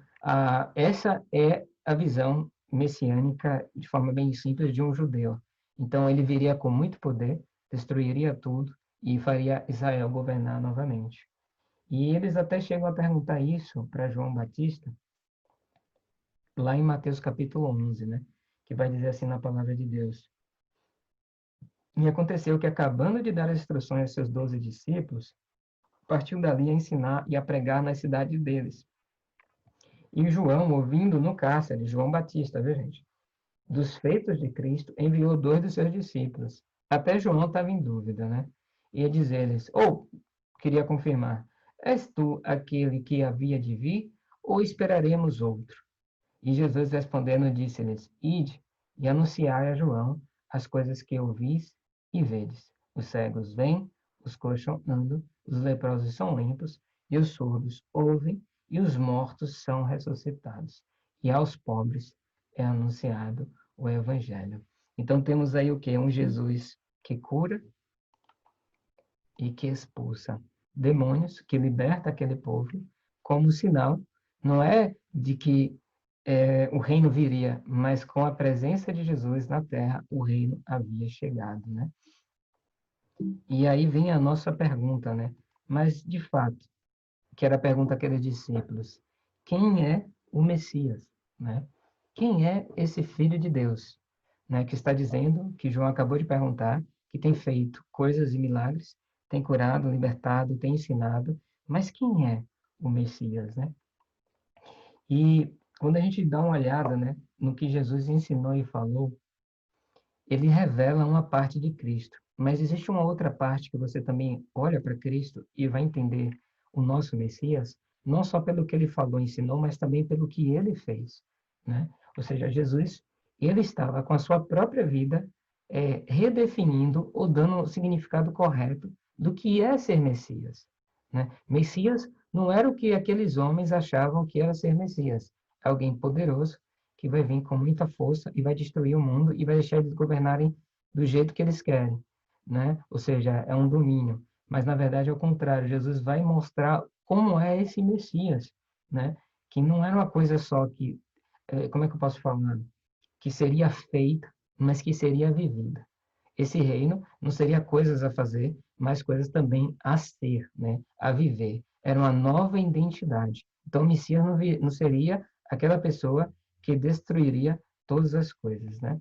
essa é a visão messiânica, de forma bem simples, de um judeu. Então, ele viria com muito poder, destruiria tudo e faria Israel governar novamente. E eles até chegam a perguntar isso para João Batista, lá em Mateus capítulo 11, né? Que vai dizer assim na palavra de Deus: E aconteceu que, acabando de dar as instruções aos seus 12 discípulos, partiu dali a ensinar e a pregar nas cidades deles. E João, ouvindo no cárcere, João Batista, viu, gente? Dos feitos de Cristo, enviou 2 dos seus discípulos. Até João estava em dúvida, né? Ia dizer-lhes, queria confirmar, és tu aquele que havia de vir, ou esperaremos outro? E Jesus respondendo disse-lhes, ide e anunciai a João as coisas que ouvis e vedes. Os cegos vêm, os coxos andam, os leprosos são limpos, e os surdos ouvem, e os mortos são ressuscitados. E aos pobres é anunciado o Evangelho. Então temos aí o quê? Um Jesus que cura e que expulsa demônios, que liberta aquele povo, como sinal, não é de que o reino viria, mas com a presença de Jesus na terra, o reino havia chegado, né? E aí vem a nossa pergunta, né? Mas, de fato, que era a pergunta daqueles discípulos, quem é o Messias, né? Quem é esse Filho de Deus, né? Que está dizendo, que João acabou de perguntar, que tem feito coisas e milagres, tem curado, libertado, tem ensinado, mas quem é o Messias, né? E quando a gente dá uma olhada, né, no que Jesus ensinou e falou, ele revela uma parte de Cristo. Mas existe uma outra parte que você também olha para Cristo e vai entender o nosso Messias, não só pelo que ele falou e ensinou, mas também pelo que ele fez, né? Ou seja, Jesus, ele estava com a sua própria vida redefinindo ou dando o significado correto do que é ser Messias, né? Messias não era o que aqueles homens achavam que era ser Messias, alguém poderoso que vai vir com muita força e vai destruir o mundo e vai deixar eles governarem do jeito que eles querem, né? Ou seja, é um domínio. Mas, na verdade, é o contrário. Jesus vai mostrar como é esse Messias, né? Que não era uma coisa só que, como é que eu posso falar? Que seria feita, mas que seria vivida. Esse reino não seria coisas a fazer, mas coisas também a ser, né? A viver. Era uma nova identidade. Então, o Messias não seria aquela pessoa que destruiria todas as coisas, né?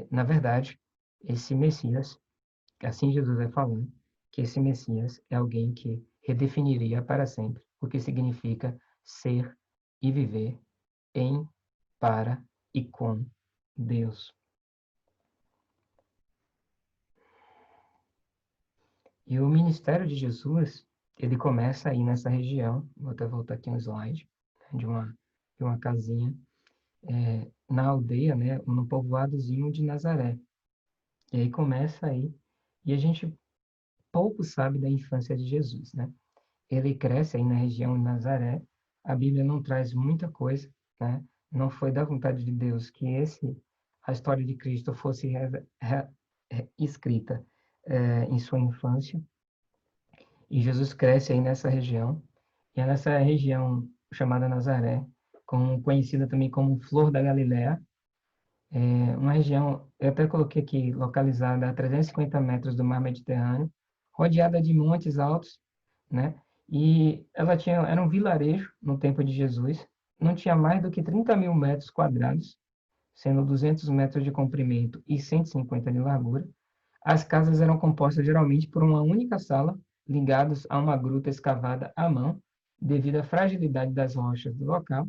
Na verdade, esse Messias, assim Jesus vai falando, que esse Messias é alguém que redefiniria para sempre o que significa ser e viver em, para e com Deus. E o ministério de Jesus, ele começa aí nessa região, vou até voltar aqui um slide, né, de uma casinha, na aldeia, né, no povoadozinho de Nazaré. E aí começa aí, e a gente pouco sabe da infância de Jesus, né? Ele cresce aí na região de Nazaré, a Bíblia não traz muita coisa, né? Não foi da vontade de Deus que a história de Cristo fosse escrita em sua infância, e Jesus cresce aí nessa região, e é nessa região chamada Nazaré, conhecida também como Flor da Galileia, uma região, eu até coloquei aqui, localizada a 350 metros do mar Mediterrâneo, rodeada de montes altos, né? E era um vilarejo no tempo de Jesus, não tinha mais do que 30 mil metros quadrados, sendo 200 metros de comprimento e 150 de largura. As casas eram compostas geralmente por uma única sala, ligadas a uma gruta escavada à mão, devido à fragilidade das rochas do local,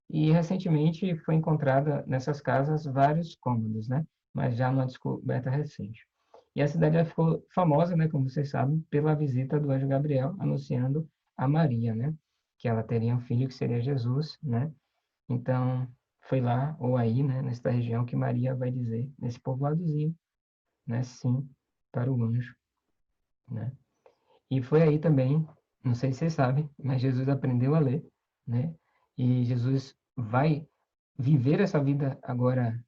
e recentemente foi encontrada nessas casas vários cômodos, né? Mas já numa descoberta recente. E a cidade ficou famosa, né, como vocês sabem, pela visita do anjo Gabriel anunciando a Maria, né? Que ela teria um filho que seria Jesus, né? Então, foi lá ou aí, né, nesta região que Maria vai dizer, nesse povoadozinho, né, sim, para o anjo, né? E foi aí também, não sei se vocês sabem, mas Jesus aprendeu a ler, né? E Jesus vai viver essa vida agora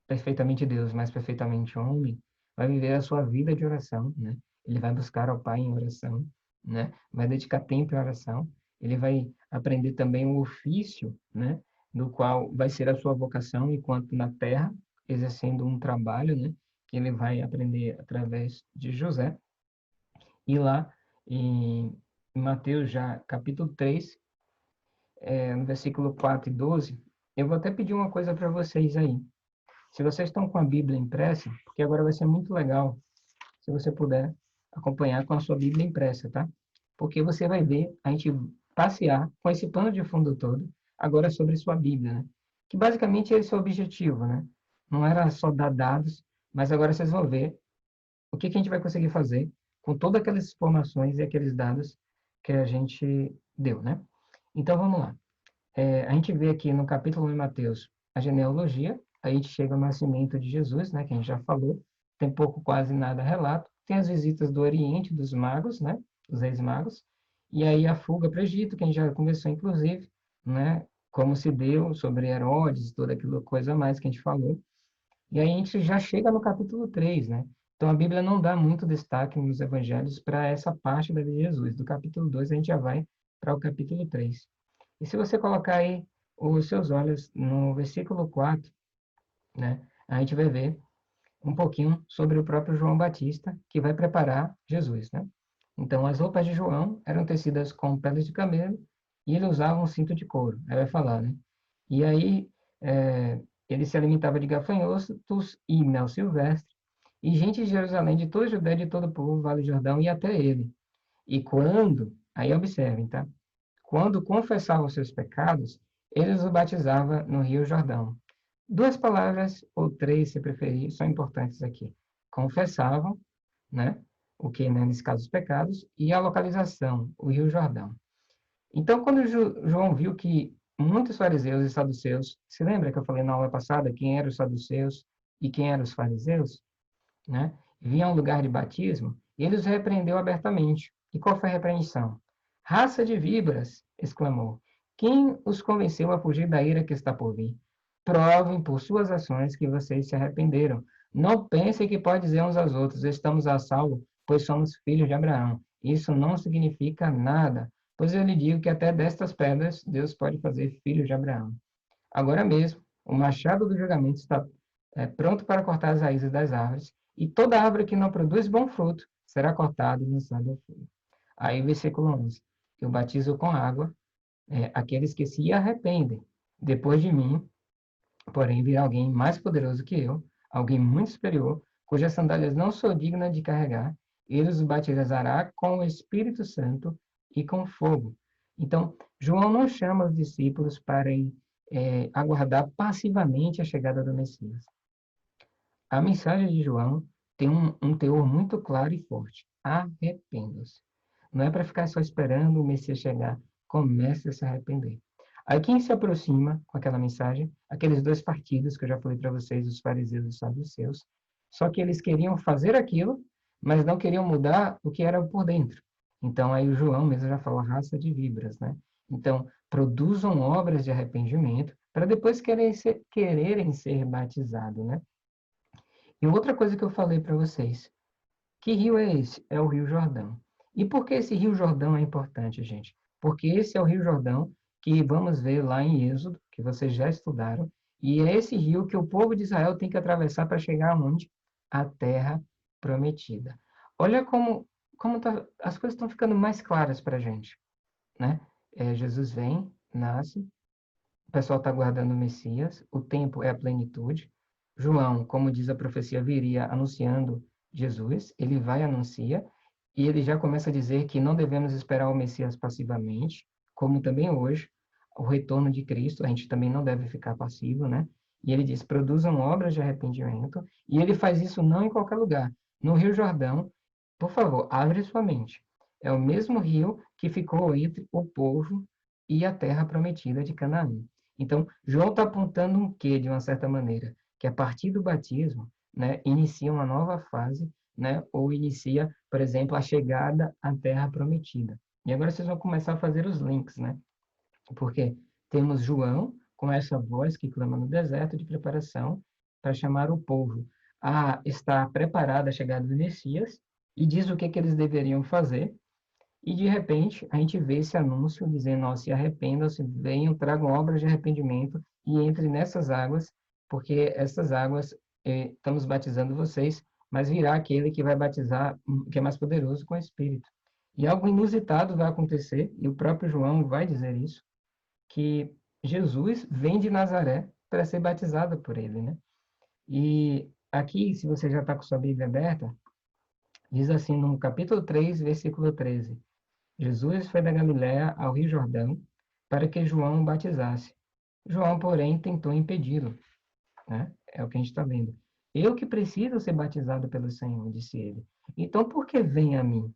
perfeitamente Deus, mas perfeitamente homem, vai viver a sua vida de oração, né? Ele vai buscar ao Pai em oração, né? Vai dedicar tempo em oração. Ele vai aprender também o ofício, né? Do qual vai ser a sua vocação enquanto na terra, exercendo um trabalho, né? Que ele vai aprender através de José. E lá em Mateus já capítulo 3, no versículo 4 e 12, eu vou até pedir uma coisa para vocês aí. Se vocês estão com a Bíblia impressa, porque agora vai ser muito legal se você puder acompanhar com a sua Bíblia impressa, tá? Porque você vai ver a gente passear com esse pano de fundo todo, agora sobre sua Bíblia, né? Que basicamente esse é o objetivo, né? Não era só dar dados, mas agora vocês vão ver o que que a gente vai conseguir fazer com todas aquelas informações e aqueles dados que a gente deu, né? Então, vamos lá. A gente vê aqui no capítulo 1 de Mateus a genealogia, aí a gente chega ao nascimento de Jesus, né, que a gente já falou, tem pouco, quase nada relato, tem as visitas do Oriente dos magos, né, os reis magos, e aí a fuga para o Egito, que a gente já conversou, inclusive, né, como se deu sobre Herodes, toda aquela coisa a mais que a gente falou, e aí a gente já chega no capítulo 3, né, então a Bíblia não dá muito destaque nos evangelhos para essa parte da vida de Jesus, do capítulo 2 a gente já vai para o capítulo 3. E se você colocar aí os seus olhos no versículo 4, né, a gente vai ver um pouquinho sobre o próprio João Batista, que vai preparar Jesus, né? Então, as roupas de João eram tecidas com peles de camelo e ele usava um cinto de couro. Aí vai falar, né? E aí, ele se alimentava de gafanhotos e mel silvestre, e gente de Jerusalém, de toda a Judéia, de todo o povo, Vale do Jordão, ia até ele. E quando, aí observem, tá? Quando confessavam seus pecados, ele os batizava no Rio Jordão. Duas palavras, ou três, se preferir, são importantes aqui. Confessavam, né? O que, né, nesse caso, os pecados, e a localização, o Rio Jordão. Então, quando João viu que muitos fariseus e saduceus, se lembra que eu falei na aula passada quem eram os saduceus e quem eram os fariseus, né? Vinham ao lugar de batismo, ele os repreendeu abertamente. E qual foi a repreensão? Raça de víboras! Exclamou. Quem os convenceu a fugir da ira que está por vir? Provem por suas ações que vocês se arrependeram. Não pensem que pode dizer uns aos outros, estamos a salvo, pois somos filhos de Abraão. Isso não significa nada, pois eu lhe digo que até destas pedras Deus pode fazer filhos de Abraão. Agora mesmo, o machado do julgamento está pronto para cortar as raízes das árvores, e toda árvore que não produz bom fruto será cortada e lançada ao fogo. Aí, versículo 11. Eu batizo com água aqueles que se arrependem. Depois de mim, porém, virá alguém mais poderoso que eu, alguém muito superior, cujas sandálias não sou digna de carregar. Ele os batizará com o Espírito Santo e com fogo. Então, João não chama os discípulos para aguardar passivamente a chegada do Messias. A mensagem de João tem um teor muito claro e forte. Arrependa-se. Não é para ficar só esperando o Messias chegar. Comece a se arrepender. Aí quem se aproxima com aquela mensagem? Aqueles dois partidos que eu já falei para vocês, os fariseus e os saduceus. Só que eles queriam fazer aquilo, mas não queriam mudar o que era por dentro. Então aí o João mesmo já fala raça de víboras, né? Então, produzam obras de arrependimento para depois quererem ser batizados, né? E outra coisa que eu falei para vocês, que rio é esse? É o Rio Jordão. E por que esse Rio Jordão é importante, gente? Porque esse é o Rio Jordão que vamos ver lá em Êxodo, que vocês já estudaram, e é esse rio que o povo de Israel tem que atravessar para chegar aonde? A Terra Prometida. Olha como as coisas estão ficando mais claras para a gente, né? Jesus vem, nasce, o pessoal está aguardando o Messias, o tempo é a plenitude. João, como diz a profecia, viria anunciando Jesus, ele vai anuncia, e ele já começa a dizer que não devemos esperar o Messias passivamente, como também hoje, o retorno de Cristo, a gente também não deve ficar passivo, né? E ele diz, produzam obras de arrependimento, e ele faz isso não em qualquer lugar. No Rio Jordão, por favor, abre sua mente. É o mesmo rio que ficou entre o povo e a terra prometida de Canaã. Então, João está apontando um quê, de uma certa maneira? Que a partir do batismo, né, inicia uma nova fase, né, ou inicia, por exemplo, a chegada à terra prometida. E agora vocês vão começar a fazer os links, né? Porque temos João com essa voz que clama no deserto de preparação para chamar o povo a estar preparado à chegada do Messias e diz o que eles deveriam fazer. E, de repente, a gente vê esse anúncio dizendo, ó, se arrependam-se, venham, tragam obras de arrependimento e entrem nessas águas, porque essas águas, estamos batizando vocês, mas virá aquele que vai batizar, que é mais poderoso, com o Espírito. E algo inusitado vai acontecer, e o próprio João vai dizer isso, que Jesus vem de Nazaré para ser batizado por ele, né? E aqui, se você já está com sua Bíblia aberta, diz assim no capítulo 3, versículo 13: Jesus foi da Galiléia ao Rio Jordão para que João o batizasse. João, porém, tentou impedi-lo, né? É o que a gente está vendo. Eu que preciso ser batizado pelo Senhor, disse ele. Então, por que vem a mim?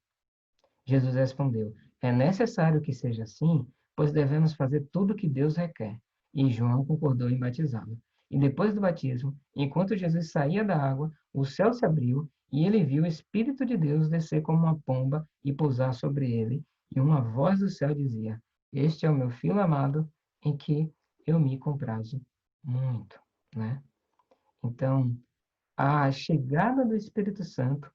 Jesus respondeu: é necessário que seja assim, pois devemos fazer tudo o que Deus requer. E João concordou em batizá-lo. E depois do batismo, enquanto Jesus saía da água, o céu se abriu e ele viu o Espírito de Deus descer como uma pomba e pousar sobre ele. E uma voz do céu dizia: este é o meu filho amado, em que eu me comprazo muito, né? Então, a chegada do Espírito Santo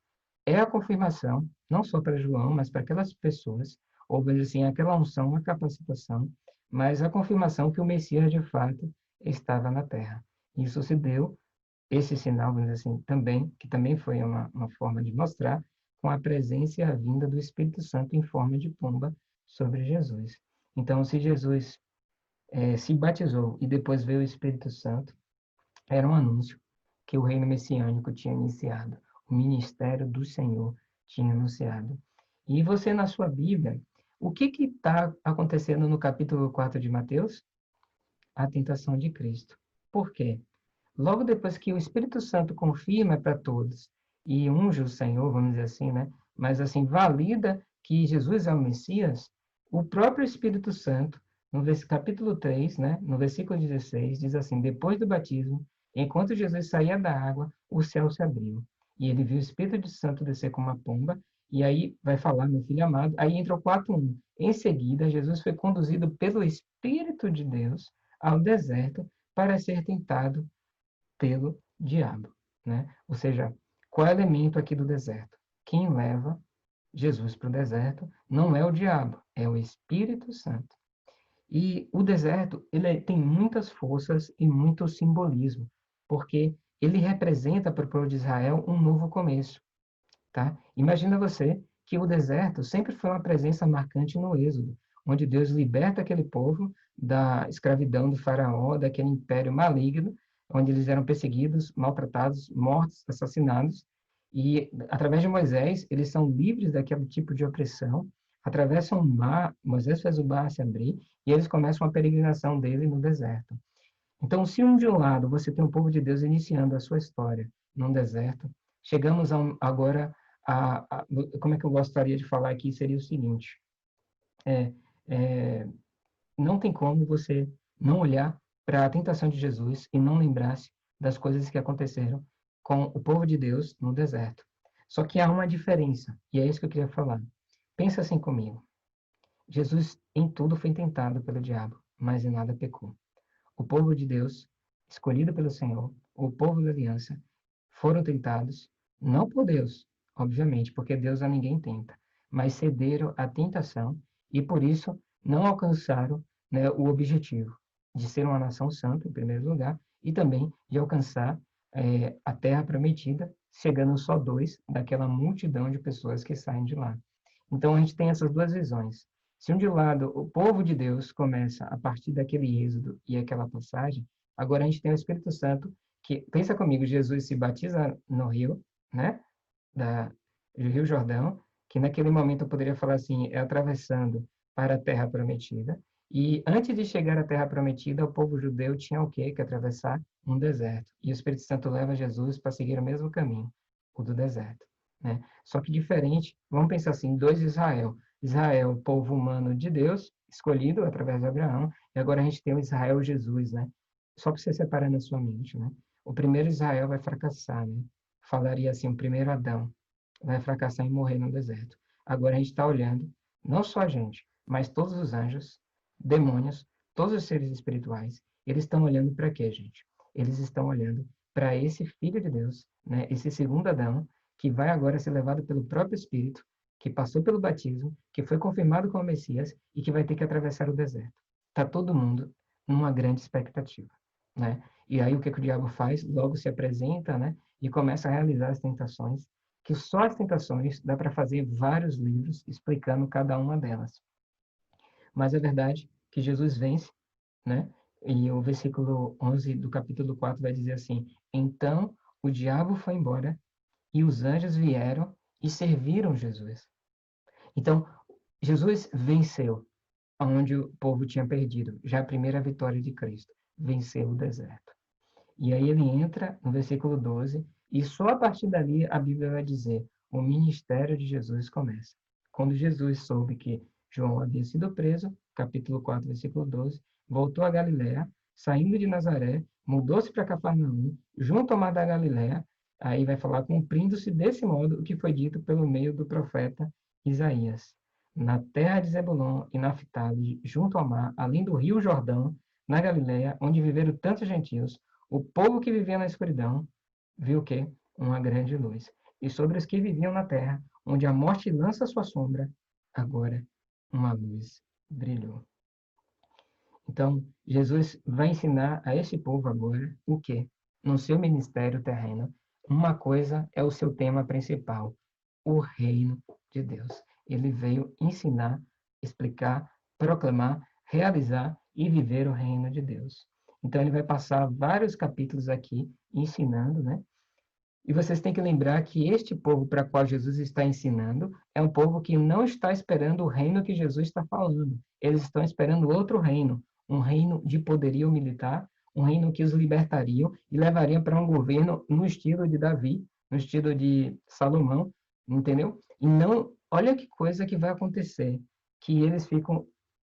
é a confirmação, não só para João, mas para aquelas pessoas, ou vamos dizer assim, aquela unção, a capacitação, mas a confirmação que o Messias de fato estava na Terra. Isso se deu, esse sinal, vamos dizer assim, também, que também foi uma forma de mostrar, com a presença e a vinda do Espírito Santo em forma de pomba sobre Jesus. Então, se Jesus se batizou e depois veio o Espírito Santo, era um anúncio que o reino messiânico tinha iniciado, o ministério do Senhor tinha anunciado. E você, na sua Bíblia, o que está acontecendo no capítulo 4 de Mateus? A tentação de Cristo. Por quê? Logo depois que o Espírito Santo confirma para todos e unge o Senhor, vamos dizer assim, né? Mas assim, valida que Jesus é o Messias, o próprio Espírito Santo, no capítulo 3, né? No versículo 16, diz assim: depois do batismo, enquanto Jesus saía da água, o céu se abriu. E ele viu o Espírito Santo descer como uma pomba, e aí vai falar, meu filho amado, aí entra o 4:1. Em seguida, Jesus foi conduzido pelo Espírito de Deus ao deserto para ser tentado pelo diabo, né? Ou seja, qual é o elemento aqui do deserto? Quem leva Jesus para o deserto não é o diabo, é o Espírito Santo. E o deserto, ele tem muitas forças e muito simbolismo, porque ele representa para o povo de Israel um novo começo, tá? Imagina você que o deserto sempre foi uma presença marcante no Êxodo, onde Deus liberta aquele povo da escravidão do faraó, daquele império maligno, onde eles eram perseguidos, maltratados, mortos, assassinados, e através de Moisés, eles são livres daquele tipo de opressão, atravessam o mar, Moisés fez o mar se abrir, e eles começam a peregrinação dele no deserto. Então, se de um lado você tem o povo de Deus iniciando a sua história num deserto, chegamos agora como é que eu gostaria de falar aqui, seria o seguinte, é, é, não tem como você não olhar para a tentação de Jesus e não lembrar-se das coisas que aconteceram com o povo de Deus no deserto. Só que há uma diferença, e é isso que eu queria falar. Pensa assim comigo. Jesus em tudo foi tentado pelo diabo, mas em nada pecou. O povo de Deus, escolhido pelo Senhor, o povo da aliança, foram tentados, não por Deus, obviamente, porque Deus a ninguém tenta, mas cederam à tentação e por isso não alcançaram, né, o objetivo de ser uma nação santa, em primeiro lugar, e também de alcançar a terra prometida, chegando só dois daquela multidão de pessoas que saem de lá. Então a gente tem essas duas visões. Se de um lado o povo de Deus começa a partir daquele êxodo e aquela passagem, agora a gente tem o Espírito Santo que, pensa comigo, Jesus se batiza no rio, né, do Rio Jordão, que naquele momento eu poderia falar assim, é atravessando para a Terra Prometida, e antes de chegar à Terra Prometida, o povo judeu tinha o quê? Que atravessar um deserto, e o Espírito Santo leva Jesus para seguir o mesmo caminho, o do deserto, né? Só que diferente, vamos pensar assim, dois Israel. Israel, o povo humano de Deus, escolhido através de Abraão, e agora a gente tem o Israel Jesus, né? Só para você separar na sua mente, né? O primeiro Israel vai fracassar, né? Falaria assim, o primeiro Adão vai fracassar em morrer no deserto. Agora a gente está olhando, não só a gente, mas todos os anjos, demônios, todos os seres espirituais, eles estão olhando para quê, gente? Eles estão olhando para esse Filho de Deus, né? Esse segundo Adão, que vai agora ser levado pelo próprio Espírito, que passou pelo batismo, que foi confirmado como Messias e que vai ter que atravessar o deserto. Está todo mundo numa grande expectativa, né? E aí o que o diabo faz? Logo se apresenta, né? E começa a realizar as tentações, que só as tentações dá para fazer vários livros explicando cada uma delas. Mas é verdade que Jesus vence, né? E o versículo 11 do capítulo 4 vai dizer assim: Então o diabo foi embora e os anjos vieram e serviram Jesus. Então, Jesus venceu onde o povo tinha perdido, já a primeira vitória de Cristo, venceu o deserto. E aí ele entra no versículo 12, e só a partir dali a Bíblia vai dizer: o ministério de Jesus começa. Quando Jesus soube que João havia sido preso, capítulo 4, versículo 12, voltou a Galiléia, saindo de Nazaré, mudou-se para Cafarnaum, junto ao mar da Galiléia, aí vai falar, cumprindo-se desse modo o que foi dito pelo meio do profeta Isaías. Na terra de Zebulon e Naftali, junto ao mar, além do rio Jordão, na Galiléia, onde viveram tantos gentios, o povo que vivia na escuridão viu o quê? Uma grande luz. E sobre os que viviam na terra, onde a morte lança sua sombra, agora uma luz brilhou. Então, Jesus vai ensinar a esse povo agora o quê? No seu ministério terreno, uma coisa é o seu tema principal: o reino de Deus. Ele veio ensinar, explicar, proclamar, realizar e viver o reino de Deus. Então, ele vai passar vários capítulos aqui ensinando, né? E vocês têm que lembrar que este povo para qual Jesus está ensinando é um povo que não está esperando o reino que Jesus está falando. Eles estão esperando outro reino, um reino de poderio militar, um reino que os libertaria e levaria para um governo no estilo de Davi, no estilo de Salomão, entendeu? E não, olha que coisa que vai acontecer, que eles ficam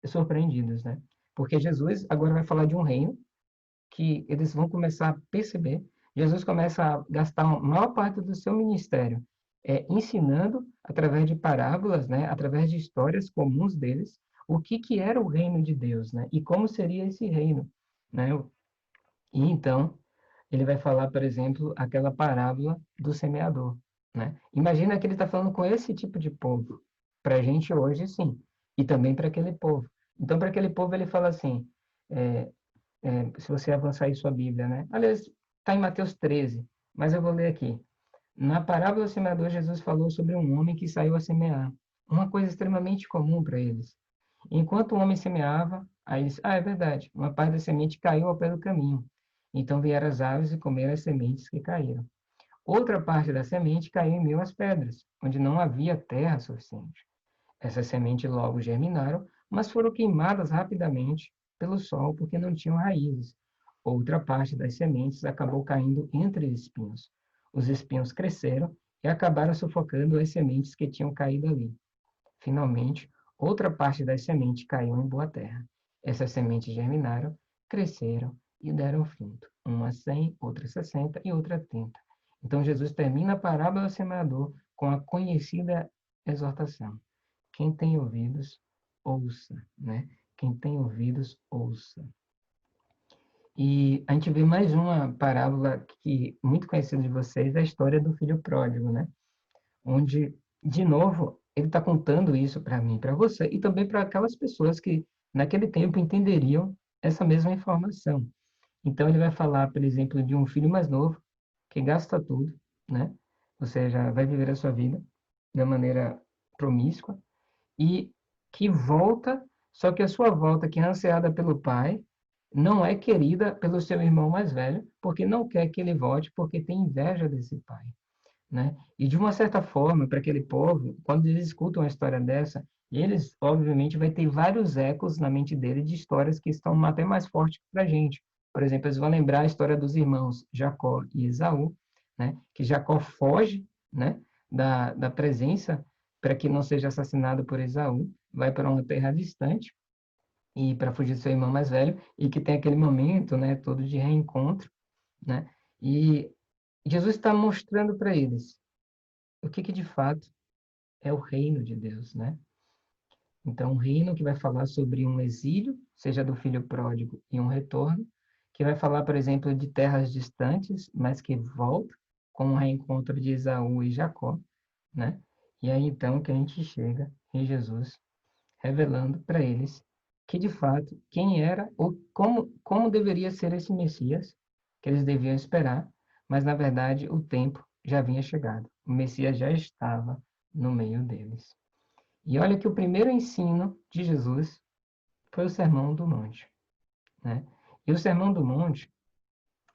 surpreendidos, né? Porque Jesus agora vai falar de um reino que eles vão começar a perceber. Jesus começa a gastar a maior parte do seu ministério ensinando através de parábolas, né, através de histórias comuns deles, o que era o reino de Deus, né, e como seria esse reino, né? E então ele vai falar, por exemplo, aquela parábola do semeador, né? Imagina que ele está falando com esse tipo de povo. Para a gente hoje, sim, e também para aquele povo. Então, para aquele povo ele fala assim: é, se você avançar aí sua Bíblia, né? Aliás, está em Mateus 13, mas eu vou ler aqui. Na parábola do semeador, Jesus falou sobre um homem que saiu a semear, uma coisa extremamente comum para eles. Enquanto o homem semeava, aí eles, é verdade, uma parte da semente caiu ao pé do caminho. Então vieram as aves e comeram as sementes que caíram. Outra parte da semente caiu em meio às pedras, onde não havia terra suficiente. Essas sementes logo germinaram, mas foram queimadas rapidamente pelo sol porque não tinham raízes. Outra parte das sementes acabou caindo entre espinhos. Os espinhos cresceram e acabaram sufocando as sementes que tinham caído ali. Finalmente, outra parte das sementes caiu em boa terra. Essas sementes germinaram, cresceram e deram fruto. Uma 100, outra 60 e outra 30. Então Jesus termina a parábola do semeador com a conhecida exortação: quem tem ouvidos, ouça, né? Quem tem ouvidos, ouça. E a gente vê mais uma parábola que muito conhecida de vocês, é a história do filho pródigo, né? Onde, de novo, ele está contando isso para mim, para você, e também para aquelas pessoas que naquele tempo entenderiam essa mesma informação. Então ele vai falar, por exemplo, de um filho mais novo que gasta tudo, né? Ou seja, vai viver a sua vida de maneira promíscua e que volta, só que a sua volta, que é ansiada pelo pai, não é querida pelo seu irmão mais velho, porque não quer que ele volte, porque tem inveja desse pai, né? E de uma certa forma, para aquele povo, quando eles escutam uma história dessa, eles, obviamente, vai ter vários ecos na mente dele de histórias que estão até mais fortes para a gente. Por exemplo, eles vão lembrar a história dos irmãos Jacó e Esaú, né? Que Jacó foge, né? Da presença para que não seja assassinado por Esaú, vai para uma terra distante e para fugir do seu irmão mais velho e que tem aquele momento, né? Todo de reencontro, né? E Jesus está mostrando para eles o que de fato é o reino de Deus, né? Então, um reino que vai falar sobre um exílio, seja do filho pródigo e um retorno, que vai falar, por exemplo, de terras distantes, mas que volta, com o reencontro de Esaú e Jacó, né? E aí então que a gente chega em Jesus, revelando para eles que de fato quem era ou como deveria ser esse Messias que eles deviam esperar, mas na verdade o tempo já havia chegado. O Messias já estava no meio deles. E olha que o primeiro ensino de Jesus foi o Sermão do Monte, né? E o Sermão do Monte,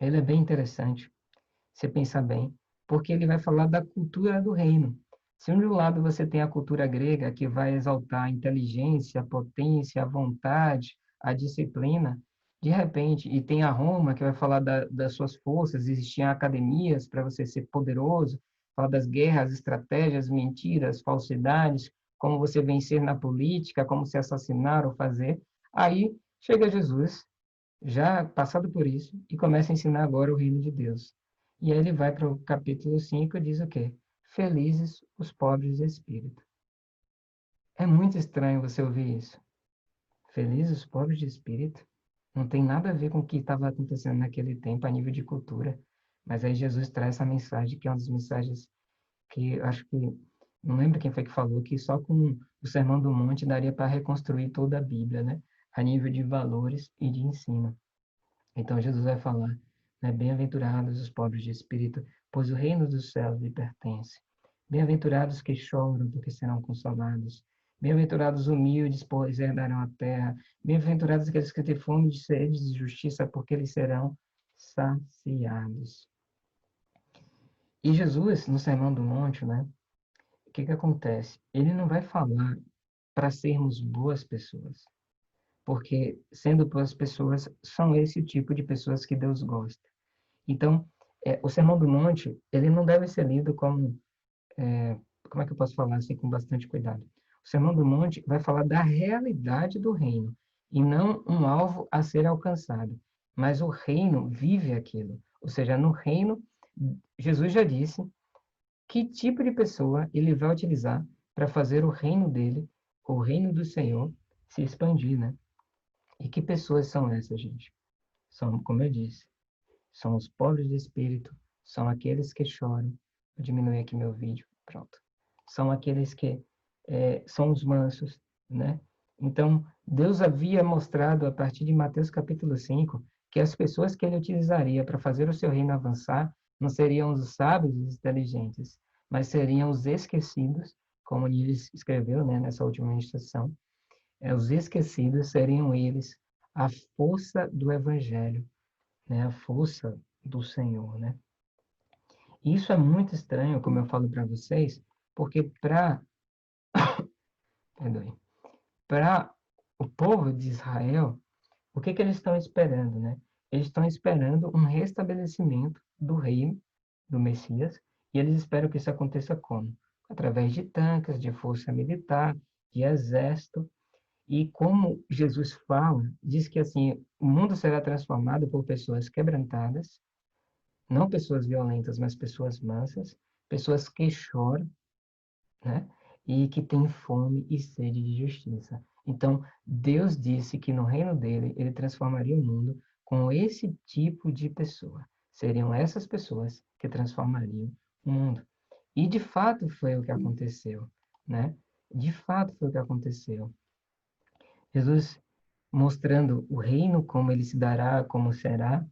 ele é bem interessante, você pensar bem, porque ele vai falar da cultura do reino. Se de um lado você tem a cultura grega, que vai exaltar a inteligência, a potência, a vontade, a disciplina, de repente, e tem a Roma, que vai falar das suas forças, existiam academias para você ser poderoso, fala das guerras, estratégias, mentiras, falsidades, como você vencer na política, como se assassinar ou fazer. Aí chega Jesus, já passado por isso, e começa a ensinar agora o reino de Deus. E aí ele vai para o capítulo 5 e diz o quê? Felizes os pobres de espírito. É muito estranho você ouvir isso. Felizes os pobres de espírito. Não tem nada a ver com o que estava acontecendo naquele tempo a nível de cultura. Mas aí Jesus traz essa mensagem, que é uma das mensagens que eu acho que, não lembro quem foi que falou, que só com o Sermão do Monte daria para reconstruir toda a Bíblia, né? A nível de valores e de ensino. Então Jesus vai falar, né? Bem-aventurados os pobres de espírito, pois o reino dos céus lhe pertence. Bem-aventurados que choram, porque serão consolados. Bem-aventurados os humildes, pois herdarão a terra. Bem-aventurados aqueles que têm fome de sede de justiça, porque eles serão saciados. E Jesus, no Sermão do Monte, né? O que que acontece? Ele não vai falar para sermos boas pessoas, porque sendo boas pessoas, são esse tipo de pessoas que Deus gosta. Então, o Sermão do Monte, ele não deve ser lido como, como é que eu posso falar assim com bastante cuidado? O Sermão do Monte vai falar da realidade do reino, e não um alvo a ser alcançado. Mas o reino vive aquilo. Ou seja, no reino, Jesus já disse que tipo de pessoa ele vai utilizar para fazer o reino dele, o reino do Senhor, se expandir, né? E que pessoas são essas, gente? São, como eu disse, são os pobres de espírito, são aqueles que choram. Vou diminuir aqui meu vídeo, pronto. São aqueles que são os mansos, né? Então, Deus havia mostrado a partir de Mateus capítulo 5 que as pessoas que ele utilizaria para fazer o seu reino avançar não seriam os sábios e os inteligentes, mas seriam os esquecidos, como ele escreveu, né, nessa última ministração. Os esquecidos seriam eles a força do evangelho, né, a força do Senhor, né? E isso é muito estranho, como eu falo para vocês, porque para o povo de Israel, o que que eles estão esperando, né? Eles estão esperando um restabelecimento do reino do Messias, e eles esperam que isso aconteça como? Através de tanques, de força militar, de exército, e como Jesus fala, diz que assim, o mundo será transformado por pessoas quebrantadas, não pessoas violentas, mas pessoas mansas, pessoas que choram, né? E que têm fome e sede de justiça. Então, Deus disse que no reino dele, ele transformaria o mundo com esse tipo de pessoa. Seriam essas pessoas que transformariam o mundo. E de fato foi o que aconteceu, né? De fato foi o que aconteceu. Jesus mostrando o reino, como ele se dará, como será,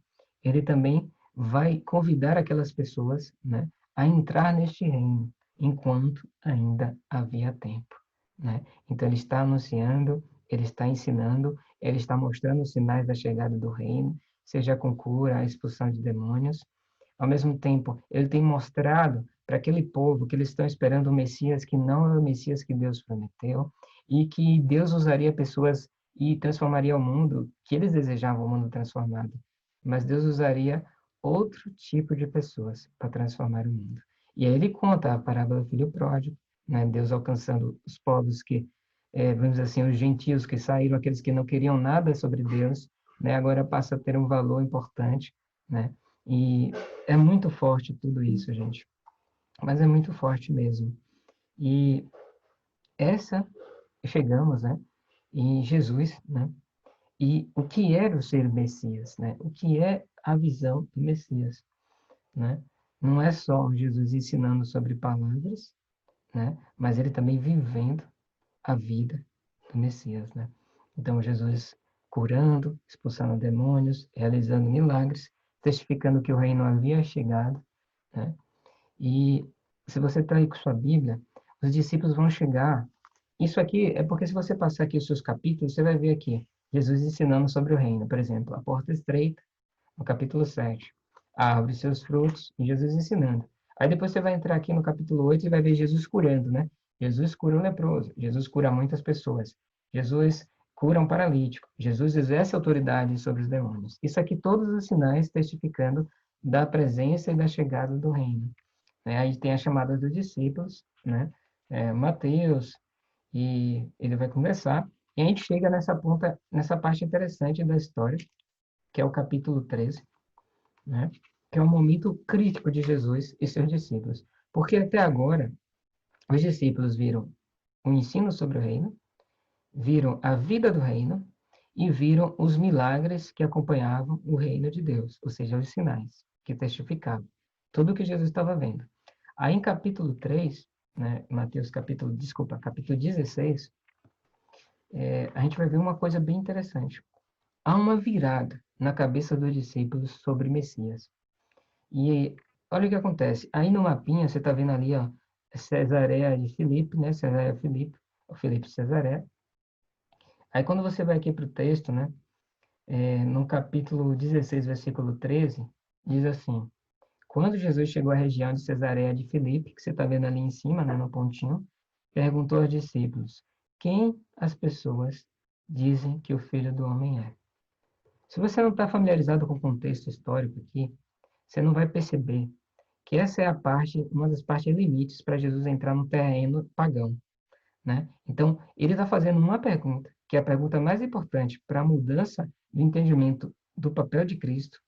ele também vai convidar aquelas pessoas, né, a entrar neste reino, enquanto ainda havia tempo, né? Então ele está anunciando, ele está ensinando, ele está mostrando os sinais da chegada do reino, seja com cura, a expulsão de demônios. Ao mesmo tempo, ele tem mostrado para aquele povo que eles estão esperando o Messias, que não é o Messias que Deus prometeu, e que Deus usaria pessoas e transformaria o mundo, que eles desejavam o mundo transformado. Mas Deus usaria outro tipo de pessoas para transformar o mundo. E aí ele conta a parábola do filho pródigo, né? Deus alcançando os povos que, vamos dizer assim, os gentios que saíram, aqueles que não queriam nada sobre Deus, né? Agora passa a ter um valor importante, né? E é muito forte tudo isso, gente. Mas é muito forte mesmo. E essa, chegamos, né? Em Jesus, né? E o que era o ser Messias, né? O que é a visão do Messias, né? Não é só Jesus ensinando sobre palavras, né? Mas ele também vivendo a vida do Messias, né? Então Jesus curando, expulsando demônios, realizando milagres, testificando que o reino havia chegado, né? E se você está aí com sua Bíblia, os discípulos vão chegar. Isso aqui é porque se você passar aqui os seus capítulos, você vai ver aqui Jesus ensinando sobre o reino. Por exemplo, a porta estreita, no capítulo 7. A árvore e seus frutos, e Jesus ensinando. Aí depois você vai entrar aqui no capítulo 8 e vai ver Jesus curando, né? Jesus cura o leproso, Jesus cura muitas pessoas, Jesus cura um paralítico, Jesus exerce autoridade sobre os demônios. Isso aqui, todos os sinais testificando da presença e da chegada do reino. Né? Aí tem a chamada dos discípulos, né? Mateus, e ele vai conversar, e a gente chega nessa parte interessante da história, que é o capítulo 13, né? Que é um momento crítico de Jesus e seus discípulos. Porque até agora, os discípulos viram o ensino sobre o reino, viram a vida do reino e viram os milagres que acompanhavam o reino de Deus, ou seja, os sinais que testificavam tudo o que Jesus estava vendo. Aí em capítulo 3, né, capítulo 16, a gente vai ver uma coisa bem interessante. Há uma virada na cabeça dos discípulos sobre Messias. E olha o que acontece. Aí no mapinha, você está vendo ali, ó, Cesareia de Filipe, né? Cesareia Filipe, o Filipe Cesareia. Aí quando você vai aqui para o texto, né? No capítulo 16, versículo 13, diz assim: Quando Jesus chegou à região de Cesareia de Filipe, que você está vendo ali em cima, né, no pontinho, perguntou aos discípulos: Quem as pessoas dizem que o Filho do Homem é? Se você não está familiarizado com o contexto histórico aqui, você não vai perceber que essa é uma das partes limites para Jesus entrar no terreno pagão, né? Então, ele está fazendo uma pergunta, que é a pergunta mais importante para a mudança do entendimento do papel de Cristo,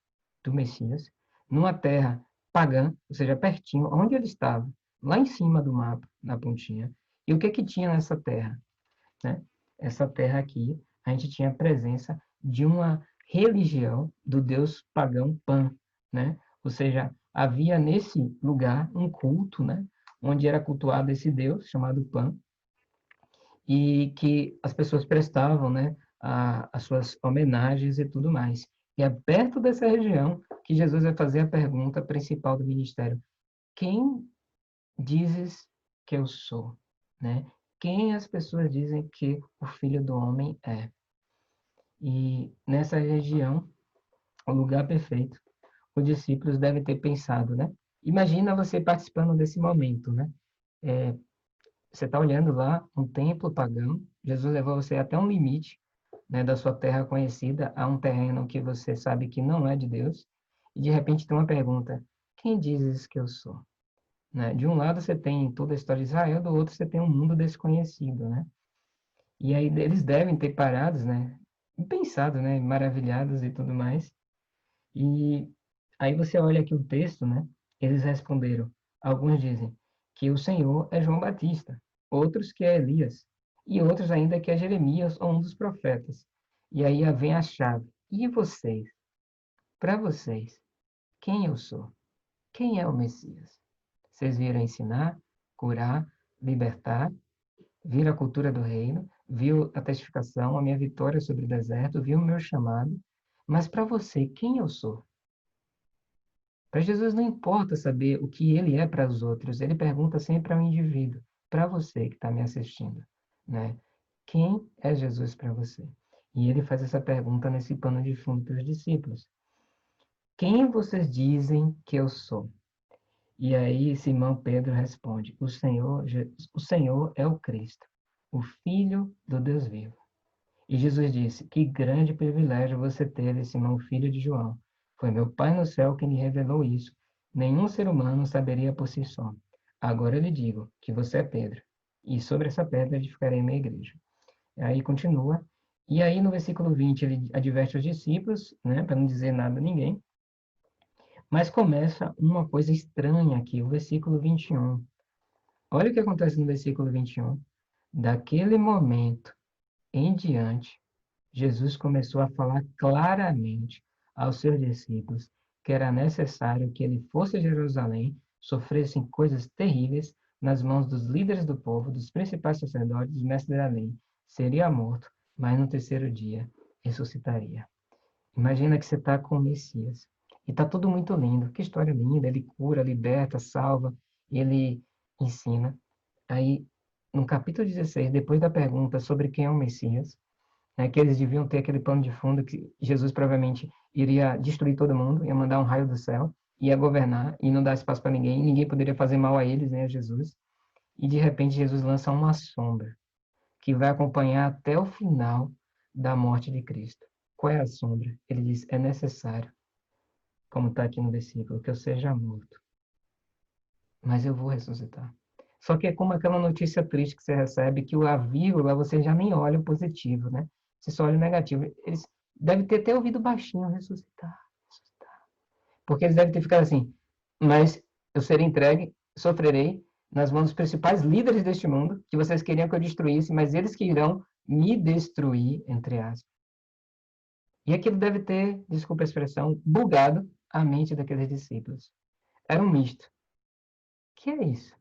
do Messias, numa terra pagã, ou seja, pertinho, onde ele estava, lá em cima do mapa, na pontinha. E o que que tinha nessa terra, né? Essa terra aqui, a gente tinha a presença de uma religião do deus pagão Pan, né? Ou seja, havia nesse lugar um culto, né? Onde era cultuado esse deus chamado Pan e que as pessoas prestavam, né? As suas homenagens e tudo mais. E é perto dessa região que Jesus vai fazer a pergunta principal do ministério: Quem dizes que eu sou, né? Quem as pessoas dizem que o Filho do Homem é? E nessa região, o lugar perfeito, os discípulos devem ter pensado, né? Imagina você participando desse momento, né? Você está olhando lá um templo pagão, Jesus levou você até um limite, né, da sua terra conhecida a um terreno que você sabe que não é de Deus, e de repente tem uma pergunta: quem dizes que eu sou? Né? De um lado você tem toda a história de Israel, do outro você tem um mundo desconhecido, né? E aí eles devem ter parados, né? E pensado, né? Maravilhados e tudo mais. E aí você olha aqui o texto, né? Eles responderam. Alguns dizem que o Senhor é João Batista, outros que é Elias, e outros ainda que é Jeremias ou um dos profetas. E aí vem a chave. E vocês? Para vocês, quem eu sou? Quem é o Messias? Vocês viram ensinar, curar, libertar, viram a cultura do reino, viu a testificação, a minha vitória sobre o deserto, viu o meu chamado. Mas para você, quem eu sou? Para Jesus não importa saber o que ele é para os outros, ele pergunta sempre ao indivíduo, para você que está me assistindo, né? Quem é Jesus para você? E ele faz essa pergunta nesse pano de fundo para os discípulos. Quem vocês dizem que eu sou? E aí Simão Pedro responde: o Senhor é o Cristo, o Filho do Deus vivo. E Jesus disse: Que grande privilégio você teve, Simão, filho de João. Foi meu Pai no céu quem lhe revelou isso. Nenhum ser humano saberia por si só. Agora eu lhe digo que você é Pedro, e sobre essa pedra edificarei minha igreja. Aí continua. E aí no versículo 20 ele adverte os discípulos, né, para não dizer nada a ninguém. Mas começa uma coisa estranha aqui, o versículo 21. Olha o que acontece no versículo 21. Daquele momento em diante, Jesus começou a falar claramente aos seus discípulos que era necessário que ele fosse a Jerusalém, sofresse coisas terríveis nas mãos dos líderes do povo, dos principais sacerdotes, dos mestres da lei. Seria morto, mas no terceiro dia ressuscitaria. Imagina que você está com o Messias. E está tudo muito lindo. Que história linda. Ele cura, liberta, salva, ele ensina. Aí, no capítulo 16, depois da pergunta sobre quem é o Messias, né, que eles deviam ter aquele plano de fundo que Jesus provavelmente iria destruir todo mundo, ia mandar um raio do céu, ia governar e não dar espaço para ninguém, ninguém poderia fazer mal a eles, nem a Jesus. E de repente Jesus lança uma sombra que vai acompanhar até o final da morte de Cristo. Qual é a sombra? Ele diz: é necessário, como está aqui no versículo, que eu seja morto, mas eu vou ressuscitar. Só que é como aquela notícia triste que você recebe, que a vírgula você já nem olha o positivo, né? Você só olha o negativo. Eles devem ter até ouvido baixinho ressuscitar, ressuscitar. Porque eles devem ter ficado assim, mas eu serei entregue, sofrerei nas mãos dos principais líderes deste mundo, que vocês queriam que eu destruísse, mas eles que irão me destruir, entre aspas. E aquilo deve ter, desculpa a expressão, bugado a mente daqueles discípulos. Era um misto. Que é isso?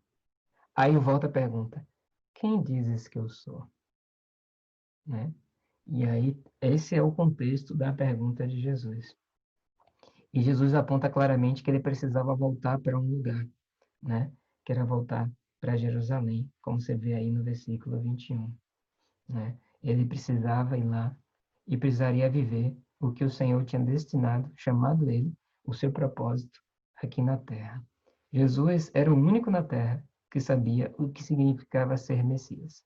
Aí volta a pergunta: quem dizes que eu sou? Né? E aí, esse é o contexto da pergunta de Jesus. E Jesus aponta claramente que ele precisava voltar para um lugar, né? Que era voltar para Jerusalém, como você vê aí no versículo 21, né? Ele precisava ir lá e precisaria viver o que o Senhor tinha destinado, chamado ele, o seu propósito aqui na terra. Jesus era o único na terra que sabia o que significava ser Messias.